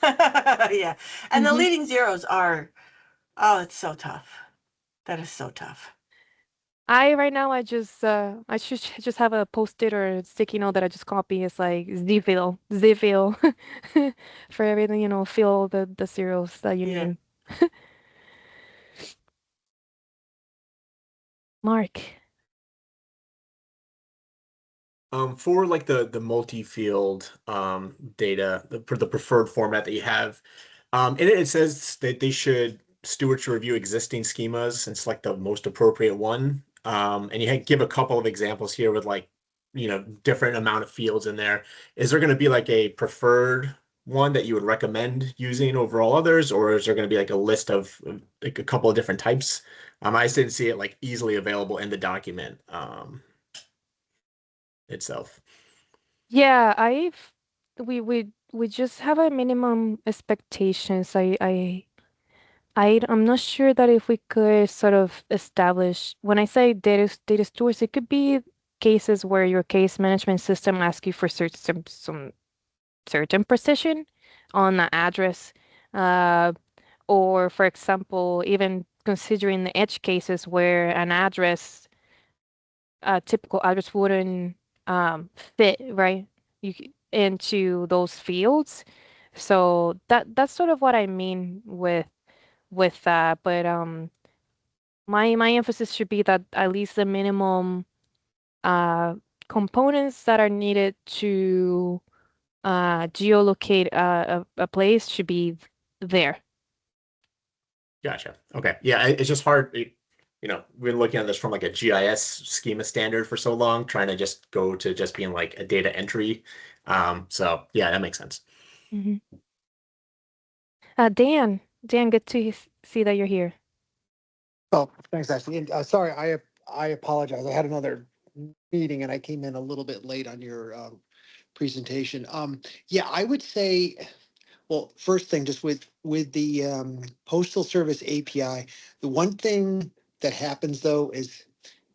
Yeah. And the Mhm. leading zeros are, oh, it's so tough. That is so tough. Right now I should just have a post-it or a sticky note that I just copy. It's like Zivil for everything, fill the zeros that you Yeah. need. Mark. For like the multi-field data, for the preferred format that you have, in it says that they should stewards should review existing schemas and select the most appropriate one. And give a couple of examples here with like, different amount of fields in there. Is there going to be like a preferred one that you would recommend using over all others, or is there going to be like a list of like a couple of different types? I just didn't see it like easily available in the document itself. Yeah, we just have a minimum expectations. I'm not sure that if we could sort of establish, when I say data stores, it could be cases where your case management system asks you for some certain precision on the address. Uh, or for example, even considering the edge cases where an address, a typical address wouldn't fit, right? Into those fields. So that's sort of what I mean with that. But my emphasis should be that at least the minimum uh components that are needed to geolocate a place should be there. Gotcha. Okay. Yeah, it's just hard. We've been looking at this from like a GIS schema standard for so long, trying to just go to just being like a data entry. So yeah, that makes sense. Hmm. Dan, good to see that you're here. Oh, thanks, Ashley. And sorry, I apologize. I had another meeting and I came in a little bit late on your presentation. Yeah, I would say, well, first thing, just with the Postal Service API, the one thing that happens though is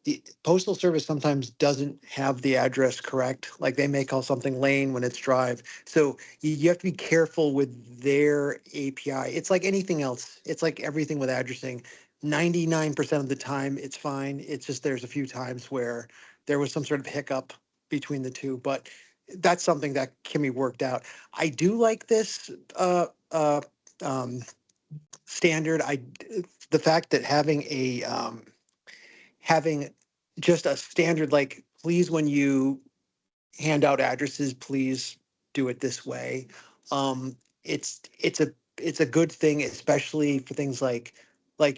the Postal Service sometimes doesn't have the address correct. Like they may call something Lane when it's Drive. So you have to be careful with their API. It's like anything else. It's like everything with addressing. 99% of the time, it's fine. It's just there's a few times where there was some sort of hiccup between the two, but that's something that can be worked out. I do like this um, standard. The fact that having just a standard like please when you hand out addresses please do it this way. It's a good thing, especially for things like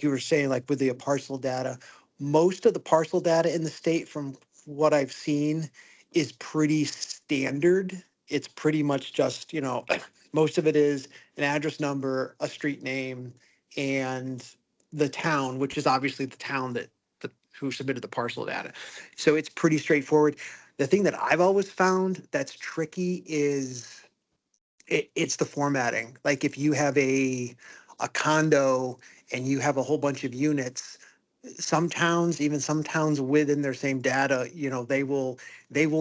you were saying, like with the parcel data most of the parcel data in the state, from what I've seen, is pretty standard. It's pretty much just, most of it is an address number, a street name, and the town, which is obviously the town who submitted the parcel data. So it's pretty straightforward. The thing that I've always found that's tricky is it's the formatting. Like if you have a condo and you have a whole bunch of units, some towns, even some towns within their same data, they will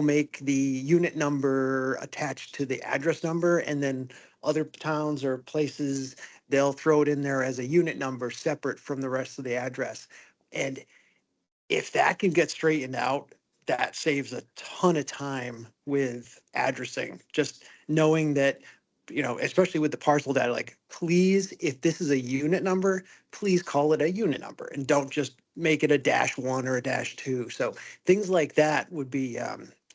make the unit number attached to the address number, and then other towns or places, they'll throw it in there as a unit number separate from the rest of the address. And if that can get straightened out, that saves a ton of time with addressing. Just knowing that, especially with the parcel data, like, please, if this is a unit number, please call it a unit number and don't just make it a -1 or a -2. So things like that would be,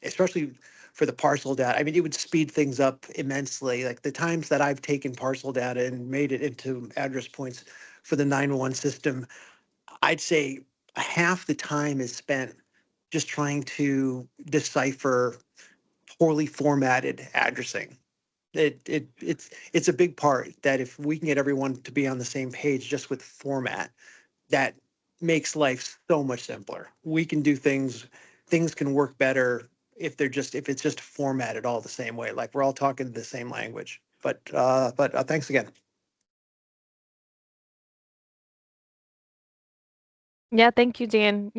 especially for the parcel data, I mean, it would speed things up immensely. Like the times that I've taken parcel data and made it into address points for the 911 system, I'd say half the time is spent just trying to decipher poorly formatted addressing. It's a big part that if we can get everyone to be on the same page just with format, that makes life so much simpler. We can do things can work better if it's just formatted all the same way, like we're all talking the same language. But thanks again. Yeah, thank you, Dan.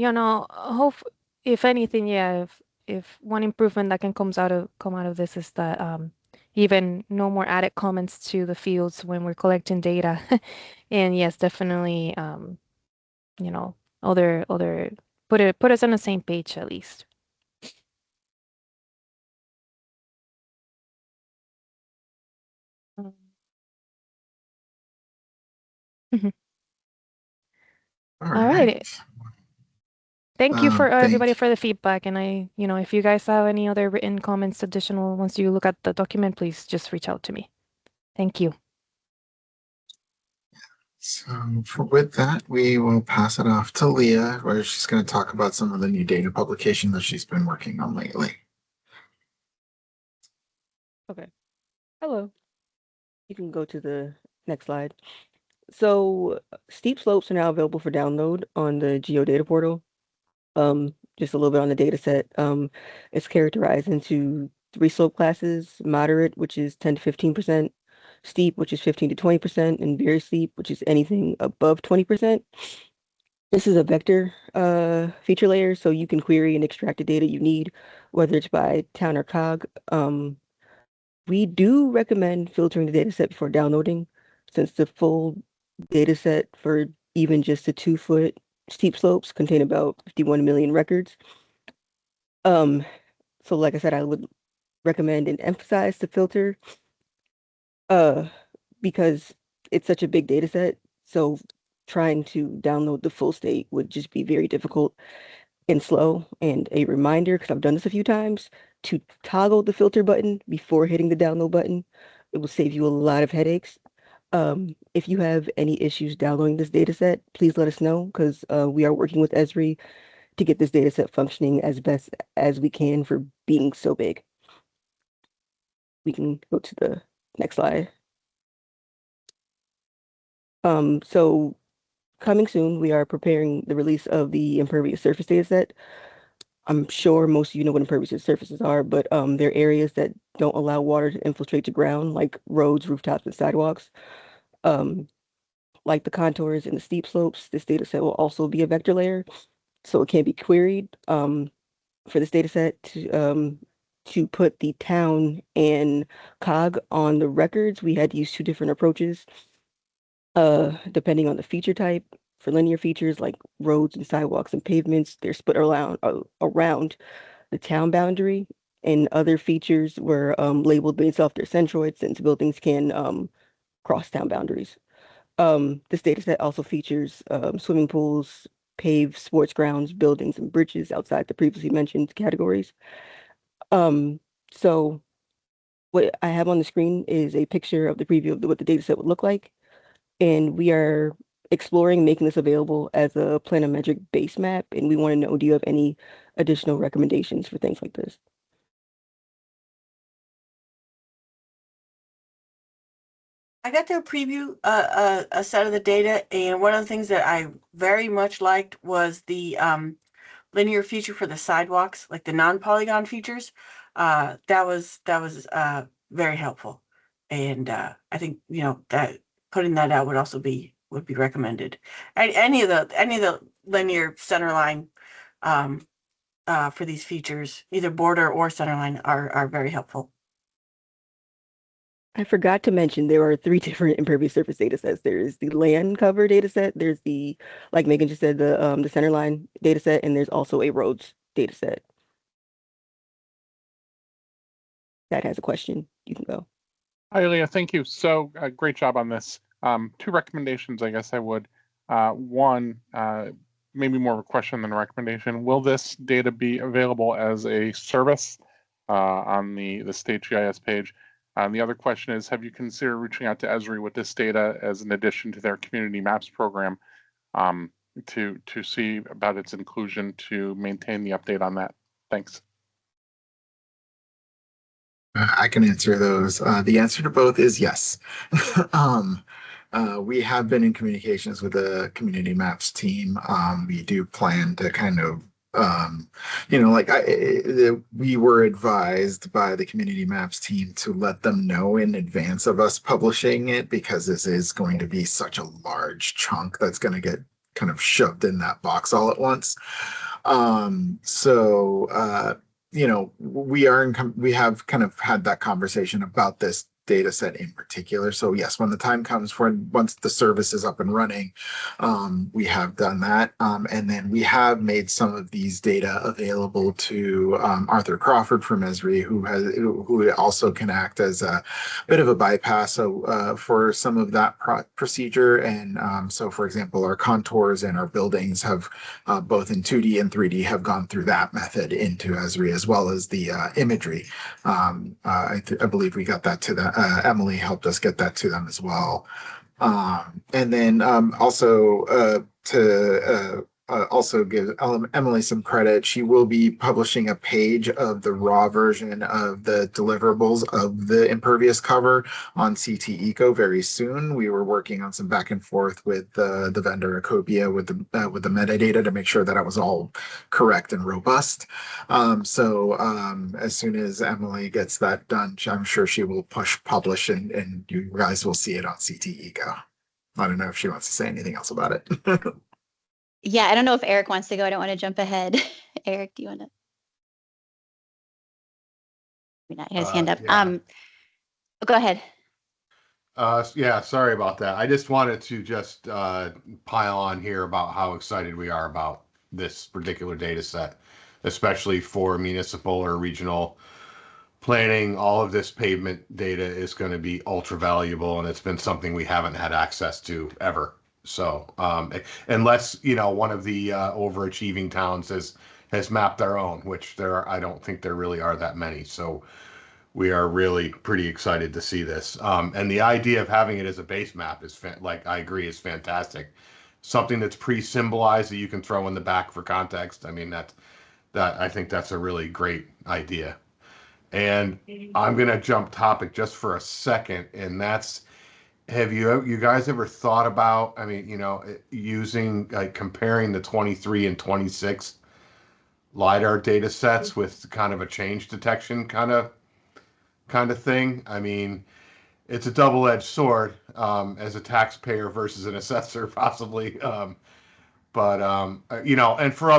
Hope if anything, yeah, if one improvement that can come out of this is that even no more added comments to the fields when we're collecting data. And yes, definitely you know, other put us on the same page at least. Um, All All right. right. Thank you for Thank everybody for the feedback. And if you guys have any other written comments, additional, once you look at the document, please just reach out to me. Thank you. So with that, we will pass it off to Leah, where she's going to talk about some of the new data publication that she's been working on lately. Okay. Hello. You can go to the next slide. So steep slopes are now available for download on the GeoData portal. Just a little bit on the data set. It's characterized into 3 slope classes: moderate, which is 10 to 15%, steep, which is 15 to 20%, and very steep, which is anything above 20%. This is a vector feature layer, so you can query and extract the data you need, whether it's by town or cog. We do recommend filtering the dataset before downloading, since the full dataset for even just the 2-foot steep slopes contain about 51 million records. So like I said, I would recommend and emphasize the filter because it's such a big dataset. So trying to download the full state would just be very difficult and slow. And a reminder, because I've done this a few times, to toggle the filter button before hitting the download button. It will save you a lot of headaches. If you have any issues downloading this data set, please let us know, because we are working with Esri to get this data set functioning as best as we can for being so big. We can go to the next slide. So coming soon, we are preparing the release of the impervious surface data set. I'm sure most of you know what impervious surfaces are, but they're areas that don't allow water to infiltrate the ground, like roads, rooftops, and sidewalks. Like the contours and the steep slopes, this data set will also be a vector layer, so it can be queried. For this data set to put the town and cog on the records, we had to use 2 different approaches, depending on the feature type. For linear features like roads and sidewalks and pavements, they're split around the town boundary, and other features were labeled based off their centroids, since buildings can cross town boundaries. This data set also features swimming pools, paved sports grounds, buildings, and bridges outside the previously mentioned categories. So what I have on the screen is a picture of the preview of what the data set would look like. And we are exploring making this available as a planimetric base map, and we want to know, do you have any additional recommendations for things like this? I got to preview a set of the data, and one of the things that I very much liked was the linear feature for the sidewalks, like the non-polygon features. That was very helpful, and I think that putting that out would be recommended. Any of the linear centerline for these features, either border or centerline, are very helpful. I forgot to mention there are 3 different impervious surface data sets. There's the land cover data set, there's the, like Megan just said, the centerline data set, and there's also a roads data set. That has a question. You can go. Hi, Leah. Thank you. So great job on this. 2 recommendations, I guess I would. One, maybe more of a question than a recommendation. Will this data be available as a service on the state GIS page? The other question is, have you considered reaching out to Esri with this data as an addition to their community maps program to see about its inclusion to maintain the update on that? Thanks. I can answer those. The answer to both is yes. We have been in communications with the community maps team. We do plan to kind of, we were advised by the community maps team to let them know in advance of us publishing it, because this is going to be such a large chunk that's going to get kind of shoved in that box all at once. We have kind of had that conversation about this data set in particular. So yes, when the time comes for once the service is up and running, we have done that. And then we have made some of these data available to Arthur Crawford from Esri, who also can act as a bit of a bypass for some of that procedure. And so, for example, our contours and our buildings have both in 2D and 3D have gone through that method into Esri, as well as the imagery. I believe we got that to them. Emily helped us get that to them as well. And then also to also give Emily some credit, she will be publishing a page of the raw version of the deliverables of the impervious cover on CT Eco very soon. We were working on some back and forth with the vendor Acopia with the metadata to make sure that it was all correct and robust. As soon as Emily gets that done, I'm sure she will publish and you guys will see it on CT Eco. I don't know if she wants to say anything else about it. Yeah, I don't know if Eric wants to go. I don't want to jump ahead. Eric, do you want to? His hand up. Yeah. Go ahead. Yeah, sorry about that. I just wanted to just pile on here about how excited we are about this particular data set, especially for municipal or regional planning. All of this pavement data is going to be ultra valuable, and it's been something we haven't had access to ever. So unless one of the overachieving towns has mapped their own, which I don't think there really are that many. So we are really pretty excited to see this. And the idea of having it as a base map is I agree, is fantastic. Something that's pre-symbolized that you can throw in the back for context. I mean, that I think that's a really great idea. And I'm gonna jump topic just for a second, and that's, have you guys ever thought about, I mean, using, like, comparing the 23 and 26 LiDAR data sets with kind of a change detection kind of thing? I mean, it's a double-edged sword as a taxpayer versus an assessor, possibly. And for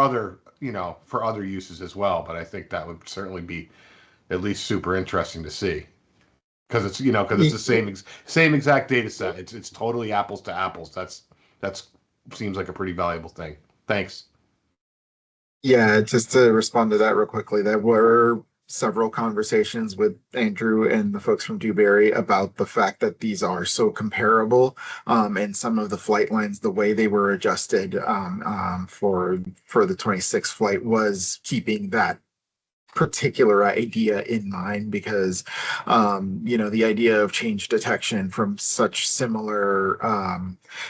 other uses as well. But I think that would certainly be at least super interesting to see. Because it's the same exact data set. It's totally apples to apples. That's seems like a pretty valuable thing. Thanks. Yeah, just to respond to that real quickly, there were several conversations with Andrew and the folks from Dewberry about the fact that these are so comparable, and some of the flight lines, the way they were adjusted for the 26 flight was keeping that particular idea in mind because, the idea of change detection from such similar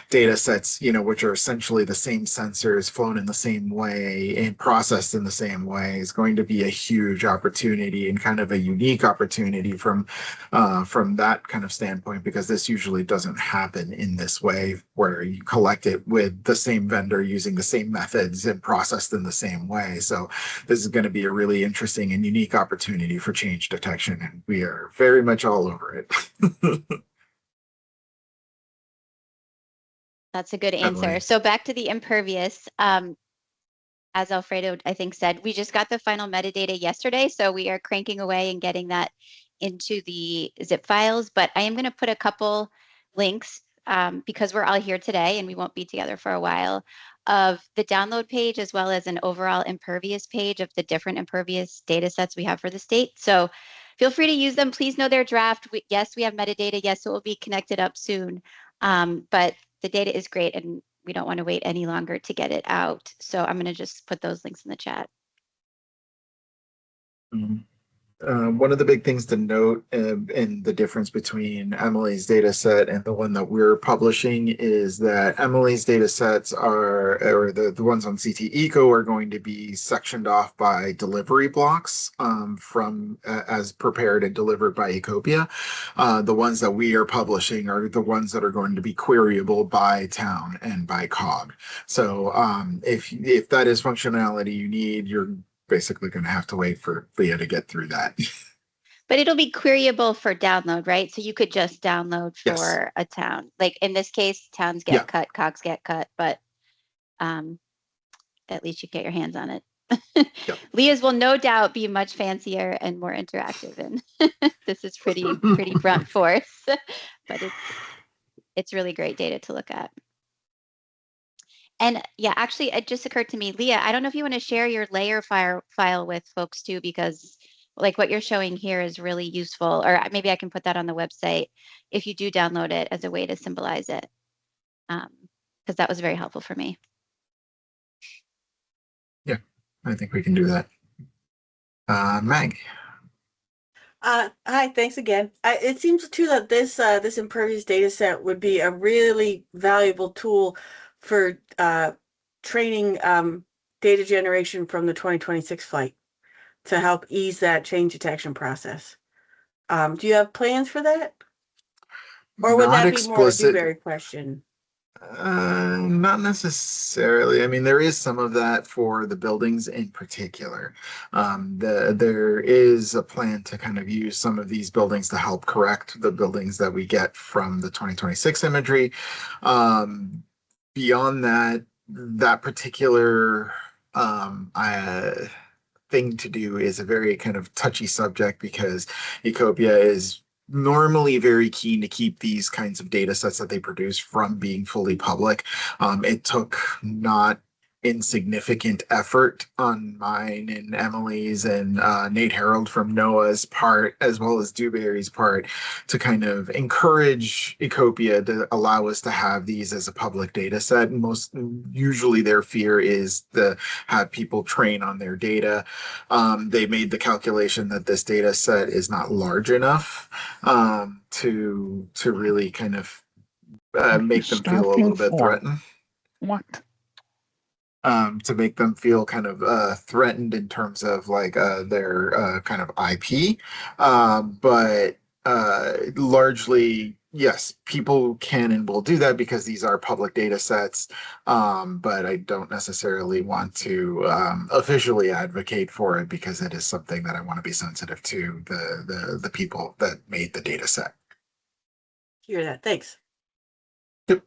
data sets, which are essentially the same sensors flown in the same way and processed in the same way, is going to be a huge opportunity and kind of a unique opportunity from that kind of standpoint, because this usually doesn't happen in this way where you collect it with the same vendor using the same methods and processed in the same way. So this is going to be a really interesting and unique opportunity for change detection, and we are very much all over it. That's a good answer. Emily. So back to the impervious. As Alfredo, I think, said, we just got the final metadata yesterday, so we are cranking away and getting that into the zip files. But I am going to put a couple links because we're all here today and we won't be together for a while, of the download page as well as an overall impervious page of the different impervious data sets we have for the state. So feel free to use them. Please know their draft. Yes, we have metadata. Yes, it will be connected up soon. But the data is great and we don't want to wait any longer to get it out. So I'm going to just put those links in the chat. One of the big things to note in the difference between Emily's data set and the one that we're publishing is that Emily's data sets or the ones on CT Eco are going to be sectioned off by delivery blocks from as prepared and delivered by Ecopia. The ones that we are publishing are the ones that are going to be queryable by town and by COG. So if that is functionality you need, you're basically going to have to wait for Leah to get through that. But it'll be queryable for download, right? So you could just download for Yes. a town. Like in this case, towns get cut, COGs get cut, but at least you get your hands on it. Leah's will no doubt be much fancier and more interactive, and this is pretty brunt force, but it's really great data to look at. And yeah, actually, it just occurred to me, Leah, I don't know if you want to share your layer file with folks too, because like what you're showing here is really useful, or maybe I can put that on the website if you do download it as a way to symbolize it, because that was very helpful for me. Yeah, I think we can do that. Meg. Hi, thanks again. It seems too that this impervious data set would be a really valuable tool for training data generation from the 2026 flight to help ease that change detection process. Do you have plans for that? Or would that be more a Dewberry question? Not necessarily. I mean, there is some of that for the buildings in particular. There is a plan to kind of use some of these buildings to help correct the buildings that we get from the 2026 imagery. Beyond that particular thing to do is a very kind of touchy subject because Ecopia is normally very keen to keep these kinds of data sets that they produce from being fully public. It took not insignificant effort on mine and Emily's and Nate Harold from NOAA's part, as well as Dewberry's part, to kind of encourage Ecopia to allow us to have these as a public data set. And usually their fear is to have people train on their data. They made the calculation that this data set is not large enough to really kind of make them feel a little bit threatened. What? To make them feel kind of threatened in terms of like their kind of IP. But largely, yes, people can and will do that because these are public data sets. But I don't necessarily want to officially advocate for it because it is something that I want to be sensitive to the people that made the data set. Hear that. Thanks. Yep.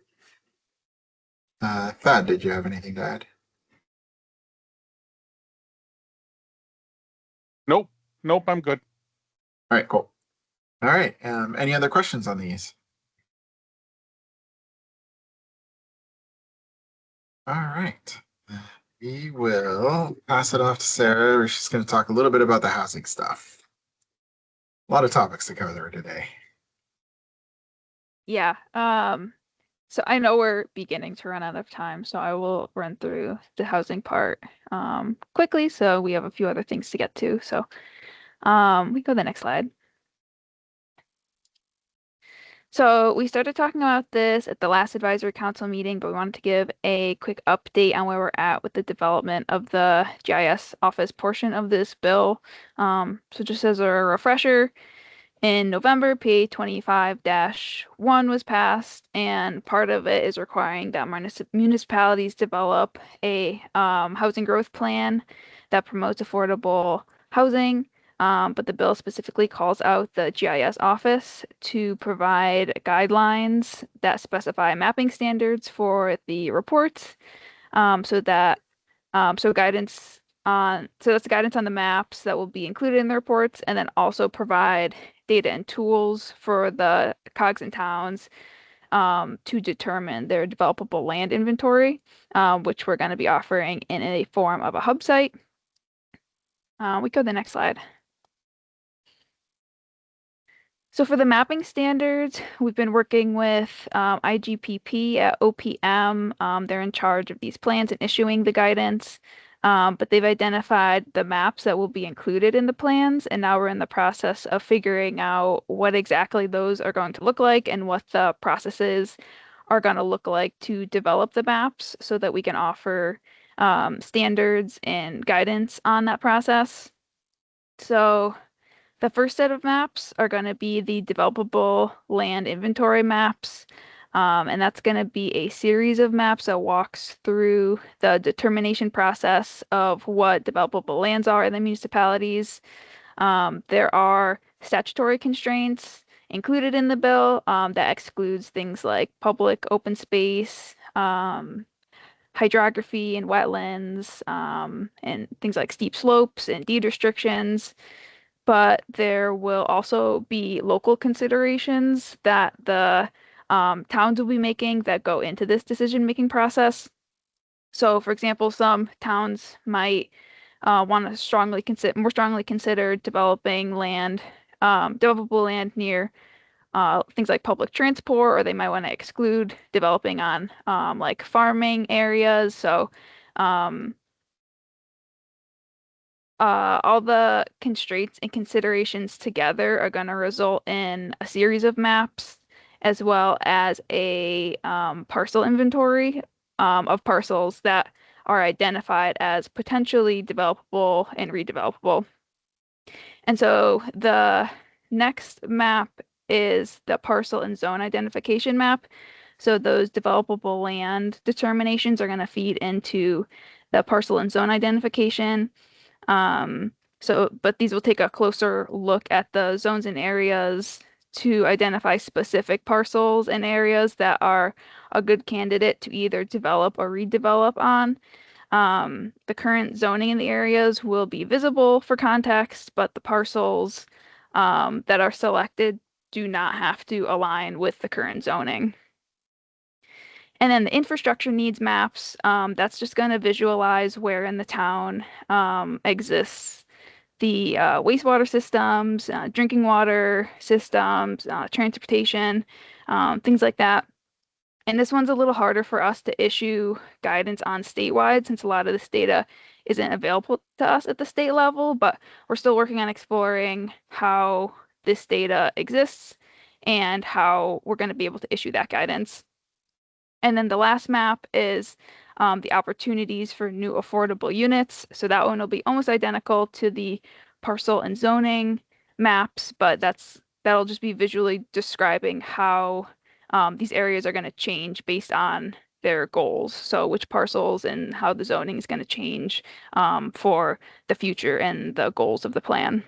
Thad, did you have anything to add? Nope, I'm good. All right, cool. All right. Any other questions on these? All right. We will pass it off to Sarah. She's going to talk a little bit about the housing stuff. A lot of topics to cover today. Yeah. So I know we're beginning to run out of time, so I will run through the housing part quickly. So we have a few other things to get to. So we go to the next slide. So we started talking about this at the last advisory council meeting, but we wanted to give a quick update on where we're at with the development of the GIS office portion of this bill. So just as a refresher, in November, PA 25-1 was passed, and part of it is requiring that municipalities develop a housing growth plan that promotes affordable housing. But the bill specifically calls out the GIS office to provide guidelines that specify mapping standards for the reports, so that so guidance so that's the guidance on the maps that will be included in the reports, and then also provide data and tools for the cogs and towns to determine their developable land inventory, which we're going to be offering in a form of a hub site. We go to the next slide. So for the mapping standards, we've been working with IGPP at OPM. They're in charge of these plans and issuing the guidance, but they've identified the maps that will be included in the plans, and now we're in the process of figuring out what exactly those are going to look like and what the processes are going to look like to develop the maps so that we can offer standards and guidance on that process. So the first set of maps are going to be the developable land inventory maps, and that's going to be a series of maps that walks through the determination process of what developable lands are in the municipalities. There are statutory constraints included in the bill that excludes things like public open space, hydrography and wetlands, and things like steep slopes and deed restrictions. But there will also be local considerations that the towns will be making that go into this decision-making process. So, for example, some towns might want to more strongly consider developing land, developable land near things like public transport, or they might want to exclude developing on like farming areas. So, all the constraints and considerations together are going to result in a series of maps as well as a parcel inventory of parcels that are identified as potentially developable and redevelopable. And so the next map is the parcel and zone identification map. So those developable land determinations are going to feed into the parcel and zone identification. But these will take a closer look at the zones and areas to identify specific parcels and areas that are a good candidate to either develop or redevelop on. The current zoning in the areas will be visible for context, but the parcels that are selected do not have to align with the current zoning. And then the infrastructure needs maps, that's just going to visualize where in the town exists the wastewater systems, drinking water systems, transportation, things like that. And this one's a little harder for us to issue guidance on statewide since a lot of this data isn't available to us at the state level, but we're still working on exploring how this data exists and how we're going to be able to issue that guidance. And then the last map is the opportunities for new affordable units. So that one will be almost identical to the parcel and zoning maps, but that'll just be visually describing how these areas are going to change based on their goals. So which parcels and how the zoning is going to change for the future and the goals of the plan.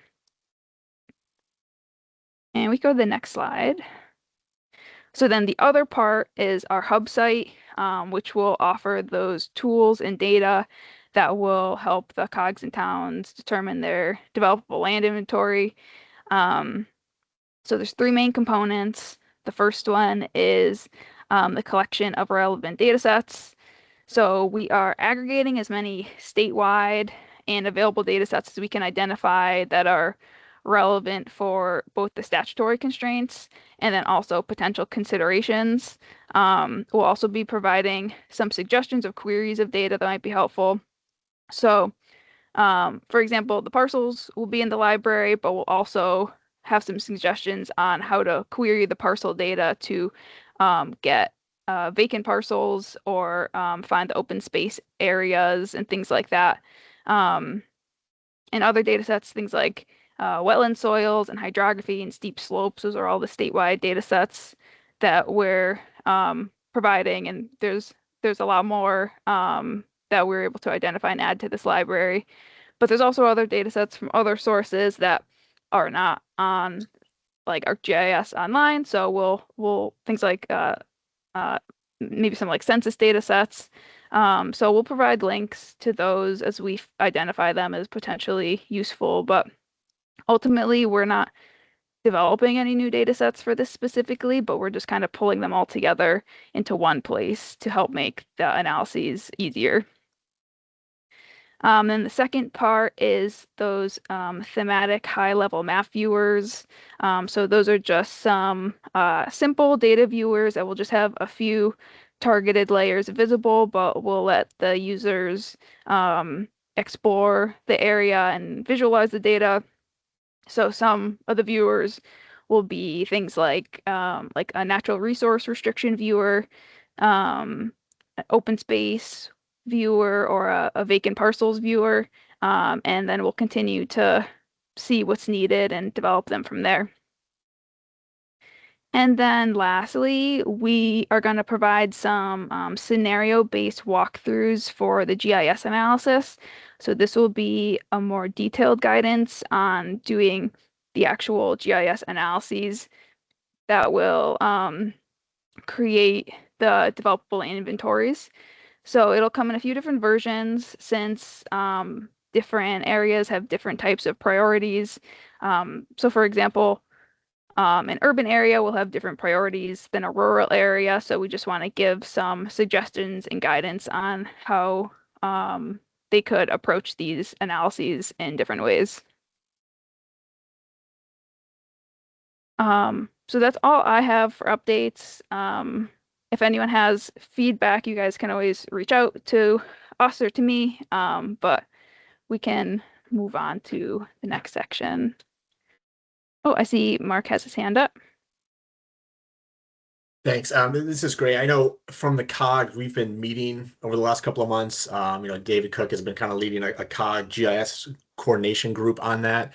And we go to the next slide. So then the other part is our hub site, which will offer those tools and data that will help the cogs and towns determine their developable land inventory. So there's three main components. The first one is the collection of relevant data sets. So we are aggregating as many statewide and available data sets as we can identify that are relevant for both the statutory constraints and then also potential considerations. We'll also be providing some suggestions of queries of data that might be helpful. So, for example, the parcels will be in the library, but we'll also have some suggestions on how to query the parcel data to get vacant parcels or find the open space areas and things like that. And other data sets, things like wetland soils and hydrography and steep slopes. Those are all the statewide data sets that we're providing. And there's a lot more that we're able to identify and add to this library. But there's also other data sets from other sources that are not on like ArcGIS Online. So we'll things like maybe some like census data sets. So we'll provide links to those as we identify them as potentially useful, but ultimately we're not developing any new data sets for this specifically, but we're just kind of pulling them all together into one place to help make the analyses easier. Then the second part is those thematic high-level map viewers. So those are just some simple data viewers that will just have a few targeted layers visible, but we'll let the users explore the area and visualize the data. So some of the viewers will be things like a natural resource restriction viewer, an open space viewer, or a vacant parcels viewer, and then we'll continue to see what's needed and develop them from there. And then lastly, we are going to provide some scenario-based walkthroughs for the GIS analysis. So this will be a more detailed guidance on doing the actual GIS analyses that will create the developable land inventories. So it'll come in a few different versions since different areas have different types of priorities. So for example, an urban area will have different priorities than a rural area. So we just want to give some suggestions and guidance on how they could approach these analyses in different ways. So that's all I have for updates. If anyone has feedback, you guys can always reach out to us or to me, but we can move on to the next section. Oh, I see Mark has his hand up. Thanks. This is great. I know from the COG, we've been meeting over the last couple of months. David Cook has been kind of leading a COG GIS coordination group on that.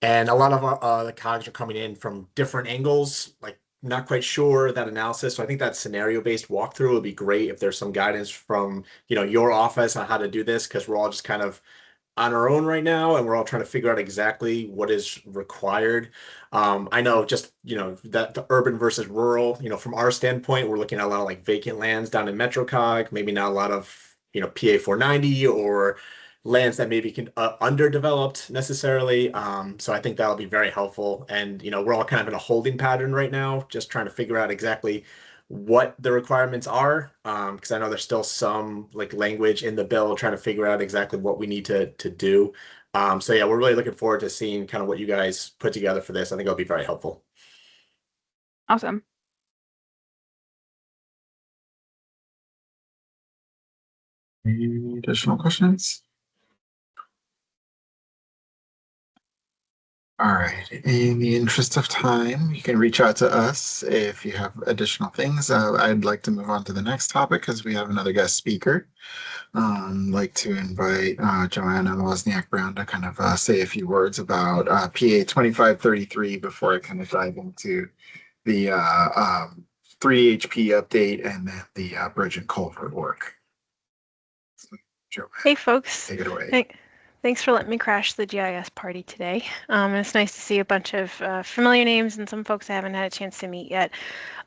And a lot of the COGs are coming in from different angles, like not quite sure that analysis. So I think that scenario-based walkthrough would be great if there's some guidance from, your office on how to do this, because we're all just kind of on our own right now, and we're all trying to figure out exactly what is required. I know just, that the urban versus rural, from our standpoint, we're looking at a lot of like vacant lands down in MetroCog, maybe not a lot of, PA 490 or lands that maybe can underdeveloped necessarily. So I think that'll be very helpful. And, we're all kind of in a holding pattern right now, just trying to figure out exactly what the requirements are, because I know there's still some like language in the bill trying to figure out exactly what we need to do. So yeah, we're really looking forward to seeing kind of what you guys put together for this. I think it'll be very helpful. Awesome. Any additional questions? All right. In the interest of time, you can reach out to us if you have additional things. I'd like to move on to the next topic because we have another guest speaker. I'd like to invite Joanna Wozniak Brown to kind of say a few words about PA 2533 before I kind of dive into the 3HP update and then the bridge and culvert work. So, Joanna, hey folks, take it away. Thanks for letting me crash the GIS party today. It's nice to see a bunch of familiar names and some folks I haven't had a chance to meet yet.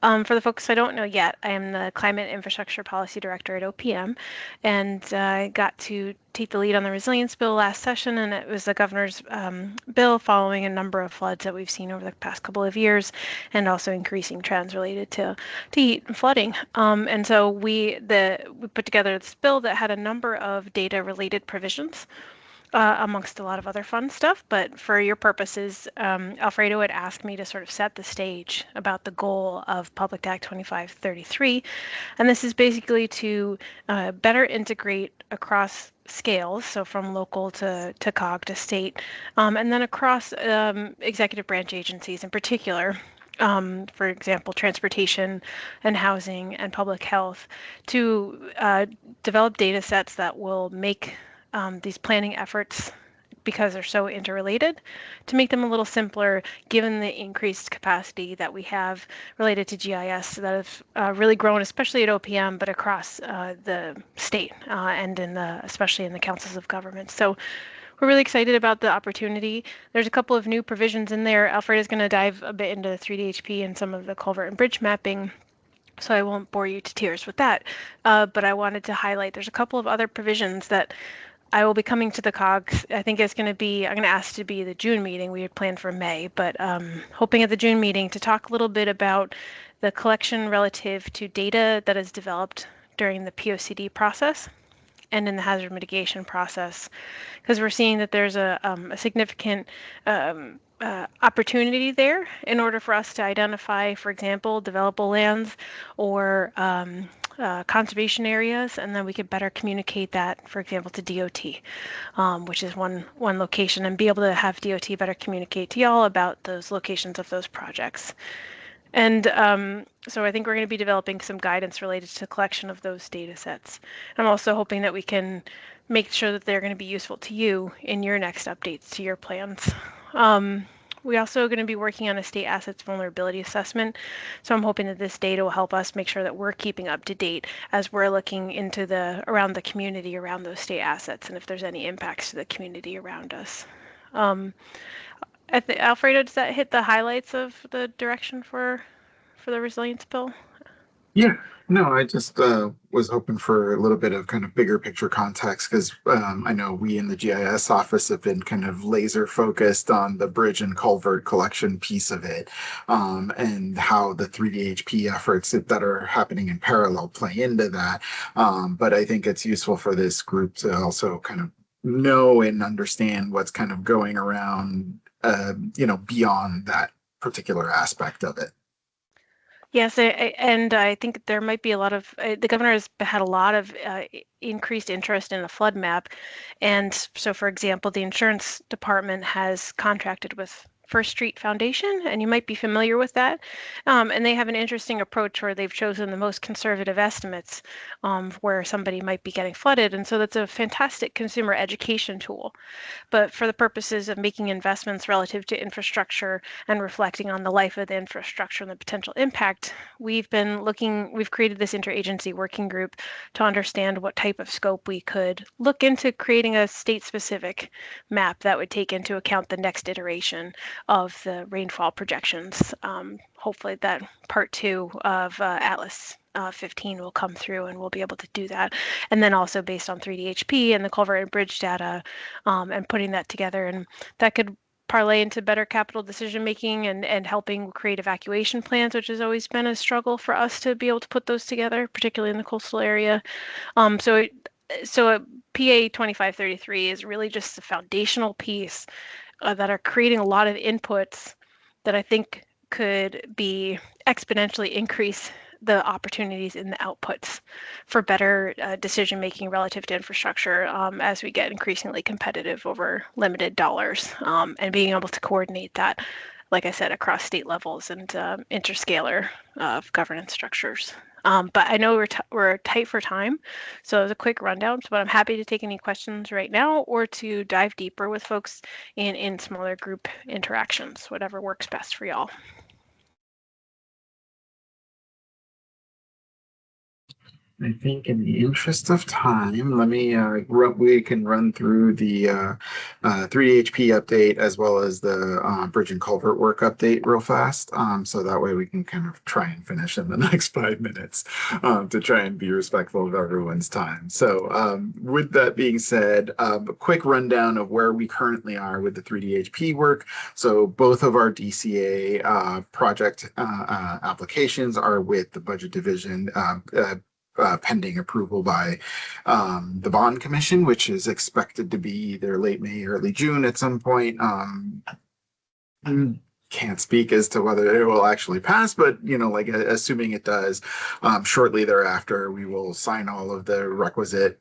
For the folks I don't know yet, I am the Climate Infrastructure Policy Director at OPM, and I got to take the lead on the resilience bill last session, and it was the governor's bill following a number of floods that we've seen over the past couple of years, and also increasing trends related to heat and flooding. And so we put together this bill that had a number of data-related provisions. amongst a lot of other fun stuff. But for your purposes, Alfredo had asked me to sort of set the stage about the goal of Public Act 2533. And this is basically to better integrate across scales, so from local to COG to state, and then across executive branch agencies in particular. For example, transportation and housing and public health, to develop data sets that will make these planning efforts, because they're so interrelated, to make them a little simpler given the increased capacity that we have related to GIS that have really grown, especially at OPM, but across the state and especially in the councils of government. So we're really excited about the opportunity. There's a couple of new provisions in there. Alfred is going to dive a bit into the 3DHP and some of the culvert and bridge mapping, so I won't bore you to tears with that. But I wanted to highlight there's a couple of other provisions that I will be coming to the COGS. I think it's going to be, I'm going to ask to be the June meeting. We had planned for May, but hoping at the June meeting to talk a little bit about the collection relative to data that is developed during the POCD process and in the hazard mitigation process, because we're seeing that there's a significant opportunity there in order for us to identify, for example, developable lands or conservation areas, and then we could better communicate that, for example, to DOT, which is one location, and be able to have DOT better communicate to y'all about those locations of those projects. And so I think we're going to be developing some guidance related to the collection of those data sets. I'm also hoping that we can make sure that they're going to be useful to you in your next updates to your plans. We also are going to be working on a state assets vulnerability assessment. So I'm hoping that this data will help us make sure that we're keeping up to date as we're looking into around the community around those state assets, and if there's any impacts to the community around us. Alfredo, does that hit the highlights of the direction for the resilience bill? Yeah, no, I just was hoping for a little bit of kind of bigger picture context, because I know we in the GIS office have been kind of laser focused on the bridge and culvert collection piece of it, and how the 3DHP efforts that are happening in parallel play into that. But I think it's useful for this group to also kind of know and understand what's kind of going around, beyond that particular aspect of it. Yes, and I think there might be a lot of, the governor has had a lot of increased interest in a flood map. And so, for example, the insurance department has contracted with First Street Foundation, and you might be familiar with that. And they have an interesting approach where they've chosen the most conservative estimates where somebody might be getting flooded. And so that's a fantastic consumer education tool. But for the purposes of making investments relative to infrastructure and reflecting on the life of the infrastructure and the potential impact, we've created this interagency working group to understand what type of scope we could look into creating a state-specific map that would take into account the next iteration of the rainfall projections. Hopefully that part 2 of Atlas 15 will come through, and we'll be able to do that. And then also based on 3DHP and the culvert and bridge data, and putting that together, and that could parlay into better capital decision making and helping create evacuation plans, which has always been a struggle for us to be able to put those together, particularly in the coastal area. So PA 2533 is really just a foundational piece that are creating a lot of inputs that I think could be exponentially increase the opportunities in the outputs for better decision making relative to infrastructure as we get increasingly competitive over limited dollars, and being able to coordinate that, like I said, across state levels and interscalar governance structures. But I know we're tight for time, so as a quick rundown, but I'm happy to take any questions right now or to dive deeper with folks in smaller group interactions, whatever works best for y'all. I think in the interest of time, let me we can run through the 3HP update as well as the bridge and culvert work update real fast. So that way we can kind of try and finish in the next 5 minutes to try and be respectful of everyone's time. So with that being said, a quick rundown of where we currently are with the 3DHP work. So both of our DCA project applications are with the budget division. pending approval by the bond commission, which is expected to be either late May, early June at some point. Can't speak as to whether it will actually pass, but like assuming it does, shortly thereafter, we will sign all of the requisite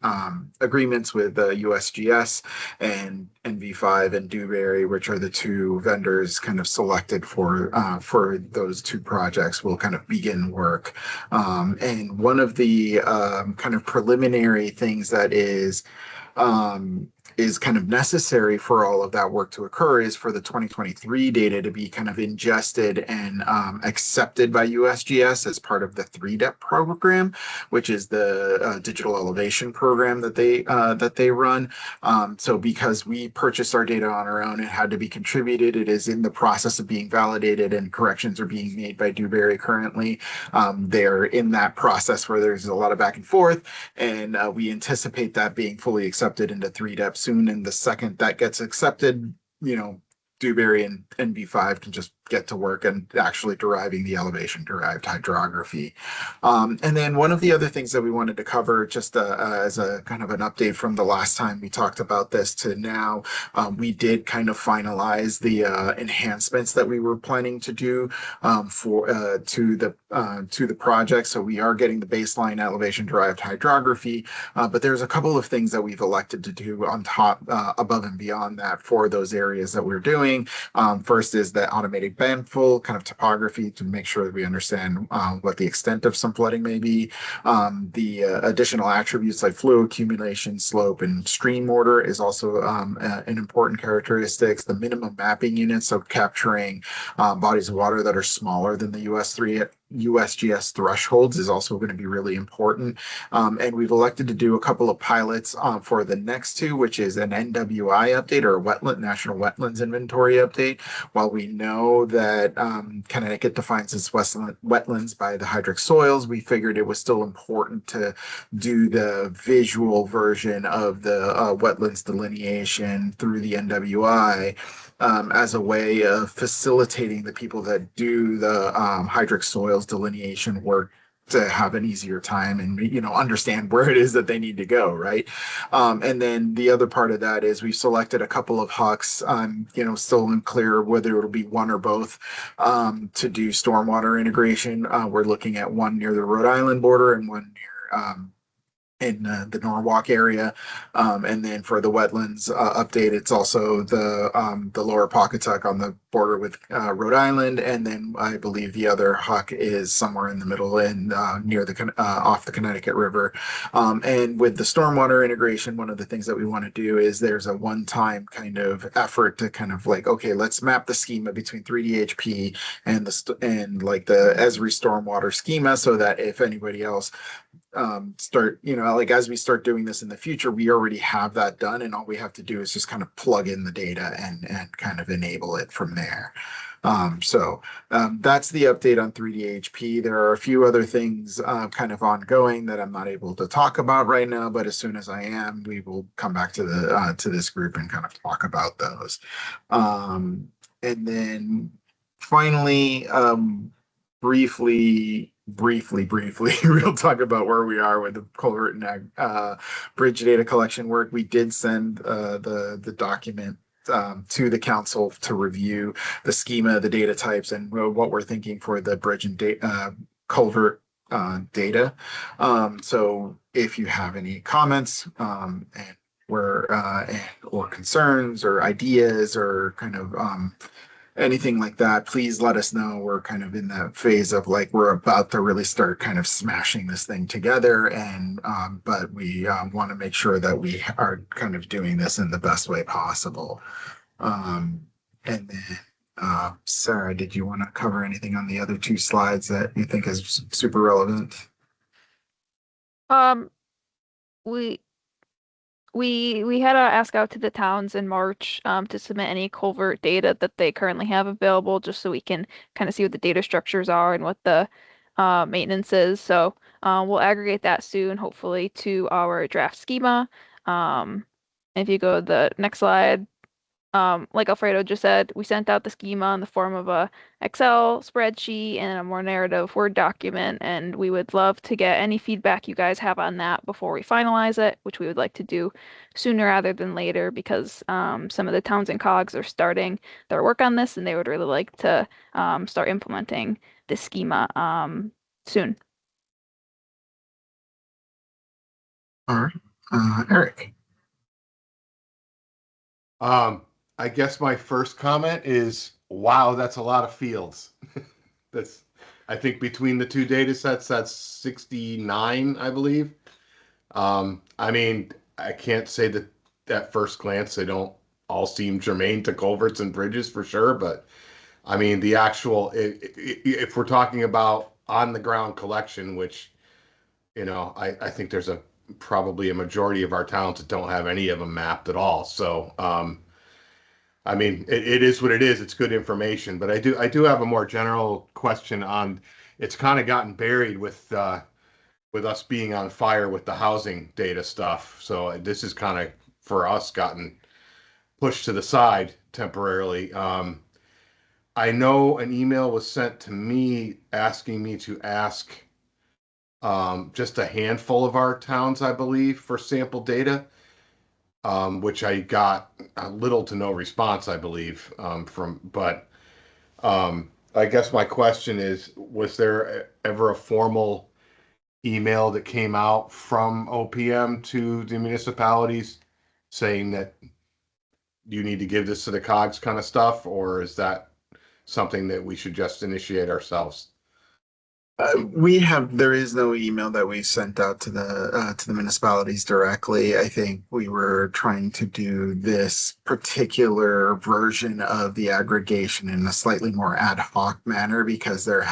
agreements with USGS and NV5 and Dewberry, which are the two vendors kind of selected for those two projects. We'll kind of begin work. And one of the kind of preliminary things that is kind of necessary for all of that work to occur is for the 2023 data to be kind of ingested and accepted by USGS as part of the 3DEP program, which is the digital elevation program that they run. So because we purchased our data on our own, it had to be contributed. It is in the process of being validated, and corrections are being made by Dewberry currently. They're in that process where there's a lot of back and forth, and we anticipate that being fully accepted into 3DEP soon. And the second that gets accepted, Dewberry and NV5 can just get to work and actually deriving the elevation derived hydrography. And then one of the other things that we wanted to cover, just as a kind of an update from the last time we talked about this to now, we did kind of finalize the enhancements that we were planning to do to the project. So we are getting the baseline elevation derived hydrography, but there's a couple of things that we've elected to do on top, above and beyond that for those areas that we're doing. First is the automated bandful kind of topography to make sure that we understand what the extent of some flooding may be. The additional attributes like fluid accumulation, slope, and stream order is also an important characteristics. The minimum mapping units, so capturing bodies of water that are smaller than the USGS thresholds, is also going to be really important. And we've elected to do a couple of pilots for the next two, which is an NWI update or a National Wetlands Inventory update. While we know that Connecticut defines its wetlands by the hydric soils, we figured it was still important to do the visual version of the wetlands delineation through the NWI. As a way of facilitating the people that do the hydric soils delineation work to have an easier time and understand where it is that they need to go, right? And then the other part of that is we selected a couple of hucks. Still unclear whether it'll be one or both to do stormwater integration. We're looking at one near the Rhode Island border and one near in the Norwalk area. And then for the wetlands update, it's also the lower Pawcatuck on the border with Rhode Island. And then I believe the other huck is somewhere in the middle and near the off the Connecticut River. And with the stormwater integration, one of the things that we want to do is there's a one-time kind of effort to kind of like, okay, let's map the schema between 3DHP and the Esri stormwater schema, so that if anybody else as we start doing this in the future, we already have that done, and all we have to do is just kind of plug in the data and kind of enable it from there. So that's the update on 3DHP. There are a few other things kind of ongoing that I'm not able to talk about right now, but as soon as I am, we will come back to this group and kind of talk about those. And then finally, briefly, we'll talk about where we are with the culvert and bridge data collection work. We did send the document to the council to review the schema, the data types, and what we're thinking for the bridge and culvert data. So if you have any comments or concerns or ideas or kind of anything like that, please let us know. We're kind of in that phase of like we're about to really start kind of smashing this thing together, and but we want to make sure that we are kind of doing this in the best way possible. And then Sarah, did you want to cover anything on the other two slides that you think is super relevant? We had to ask out to the towns in March to submit any culvert data that they currently have available, just so we can kind of see what the data structures are and what the maintenance is. So we'll aggregate that soon, hopefully, to our draft schema. If you go to the next slide, like Alfredo just said, we sent out the schema in the form of a Excel spreadsheet and a more narrative Word document, and we would love to get any feedback you guys have on that before we finalize it, which we would like to do sooner rather than later because some of the towns and cogs are starting their work on this, and they would really like to start implementing this schema soon. All right, Eric. I guess my first comment is, wow, that's a lot of fields. That's, I think between the two data sets, that's 69, I believe. I mean, I can't say that at first glance they don't all seem germane to culverts and bridges for sure, but I mean, the actual, if we're talking about on the ground collection, which, you know, I think there's probably a majority of our towns that don't have any of them mapped at all. So, I mean, it is what it is. It's good information, but I do have a more general question on. It's kind of gotten buried with us being on fire with the housing data stuff. So this is kind of for us gotten pushed to the side temporarily. I know an email was sent to me asking me to ask just a handful of our towns, I believe, for sample data. Which I got a little to no response, I believe, but I guess my question is, was there ever a formal email that came out from OPM to the municipalities saying that you need to give this to the COGS kind of stuff, or is that something that we should just initiate ourselves? There is no email that we sent out to the municipalities directly. I think we were trying to do this particular version of the aggregation in a slightly more ad hoc manner because there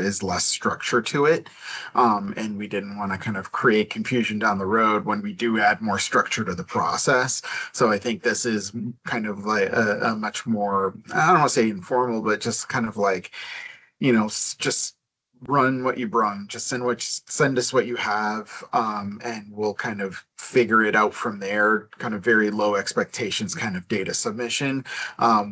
is less structure to it. And we didn't want to kind of create confusion down the road when we do add more structure to the process. So I think this is kind of like a much more, I don't want to say informal, but just kind of like, just run what you brung, just send us what you have, and we'll kind of figure it out from there, kind of very low expectations kind of data submission.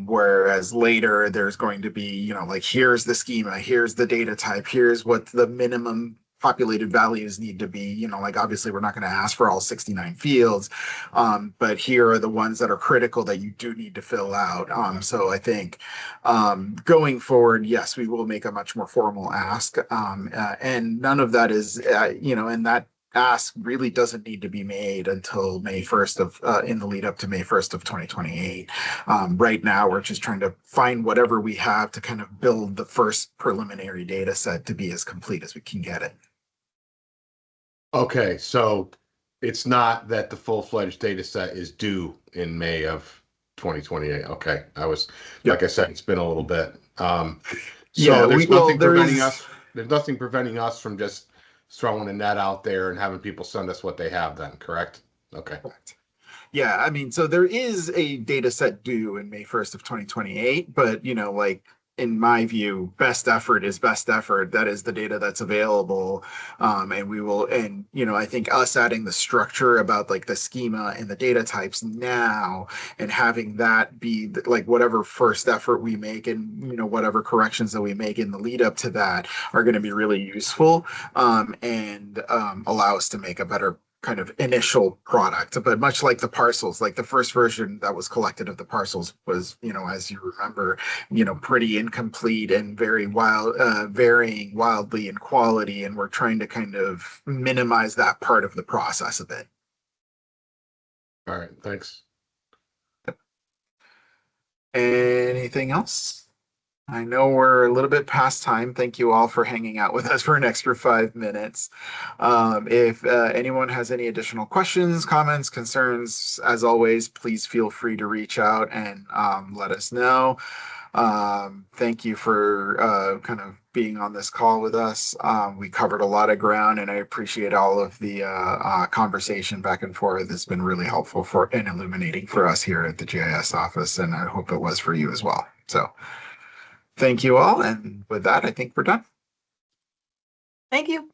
Whereas later there's going to be, like, here's the schema, here's the data type, here's what the minimum populated values need to be, like obviously we're not going to ask for all 69 fields, but here are the ones that are critical that you do need to fill out. So I think going forward, yes, we will make a much more formal ask, and none of that is, and that ask really doesn't need to be made until May 1st in the lead up to May 1st of 2028. Right now, we're just trying to find whatever we have to kind of build the first preliminary data set to be as complete as we can get it. Okay, so it's not that the full-fledged data set is due in May of 2028. Okay, like I said, it's been a little bit. So there's nothing preventing us from just throwing a net out there and having people send us what they have then, correct? Okay. Correct. Yeah, I mean, so there is a data set due in May 1st of 2028, but like in my view, best effort is best effort. That is the data that's available. And we will, and I think us adding the structure about like the schema and the data types now and having that be like whatever first effort we make and whatever corrections that we make in the lead up to that are going to be really useful, and allow us to make a better kind of initial product. But much like the parcels, like the first version that was collected of the parcels was, as you remember, pretty incomplete and varying wildly in quality. And we're trying to kind of minimize that part of the process a bit. All right, thanks. Anything else? I know we're a little bit past time. Thank you all for hanging out with us for an extra 5 minutes. If anyone has any additional questions, comments, concerns, as always, please feel free to reach out and let us know. Thank you for kind of being on this call with us. We covered a lot of ground, and I appreciate all of the conversation back and forth. It's been really helpful and illuminating for us here at the GIS office, and I hope it was for you as well. So thank you all. And with that, I think we're done. Thank you.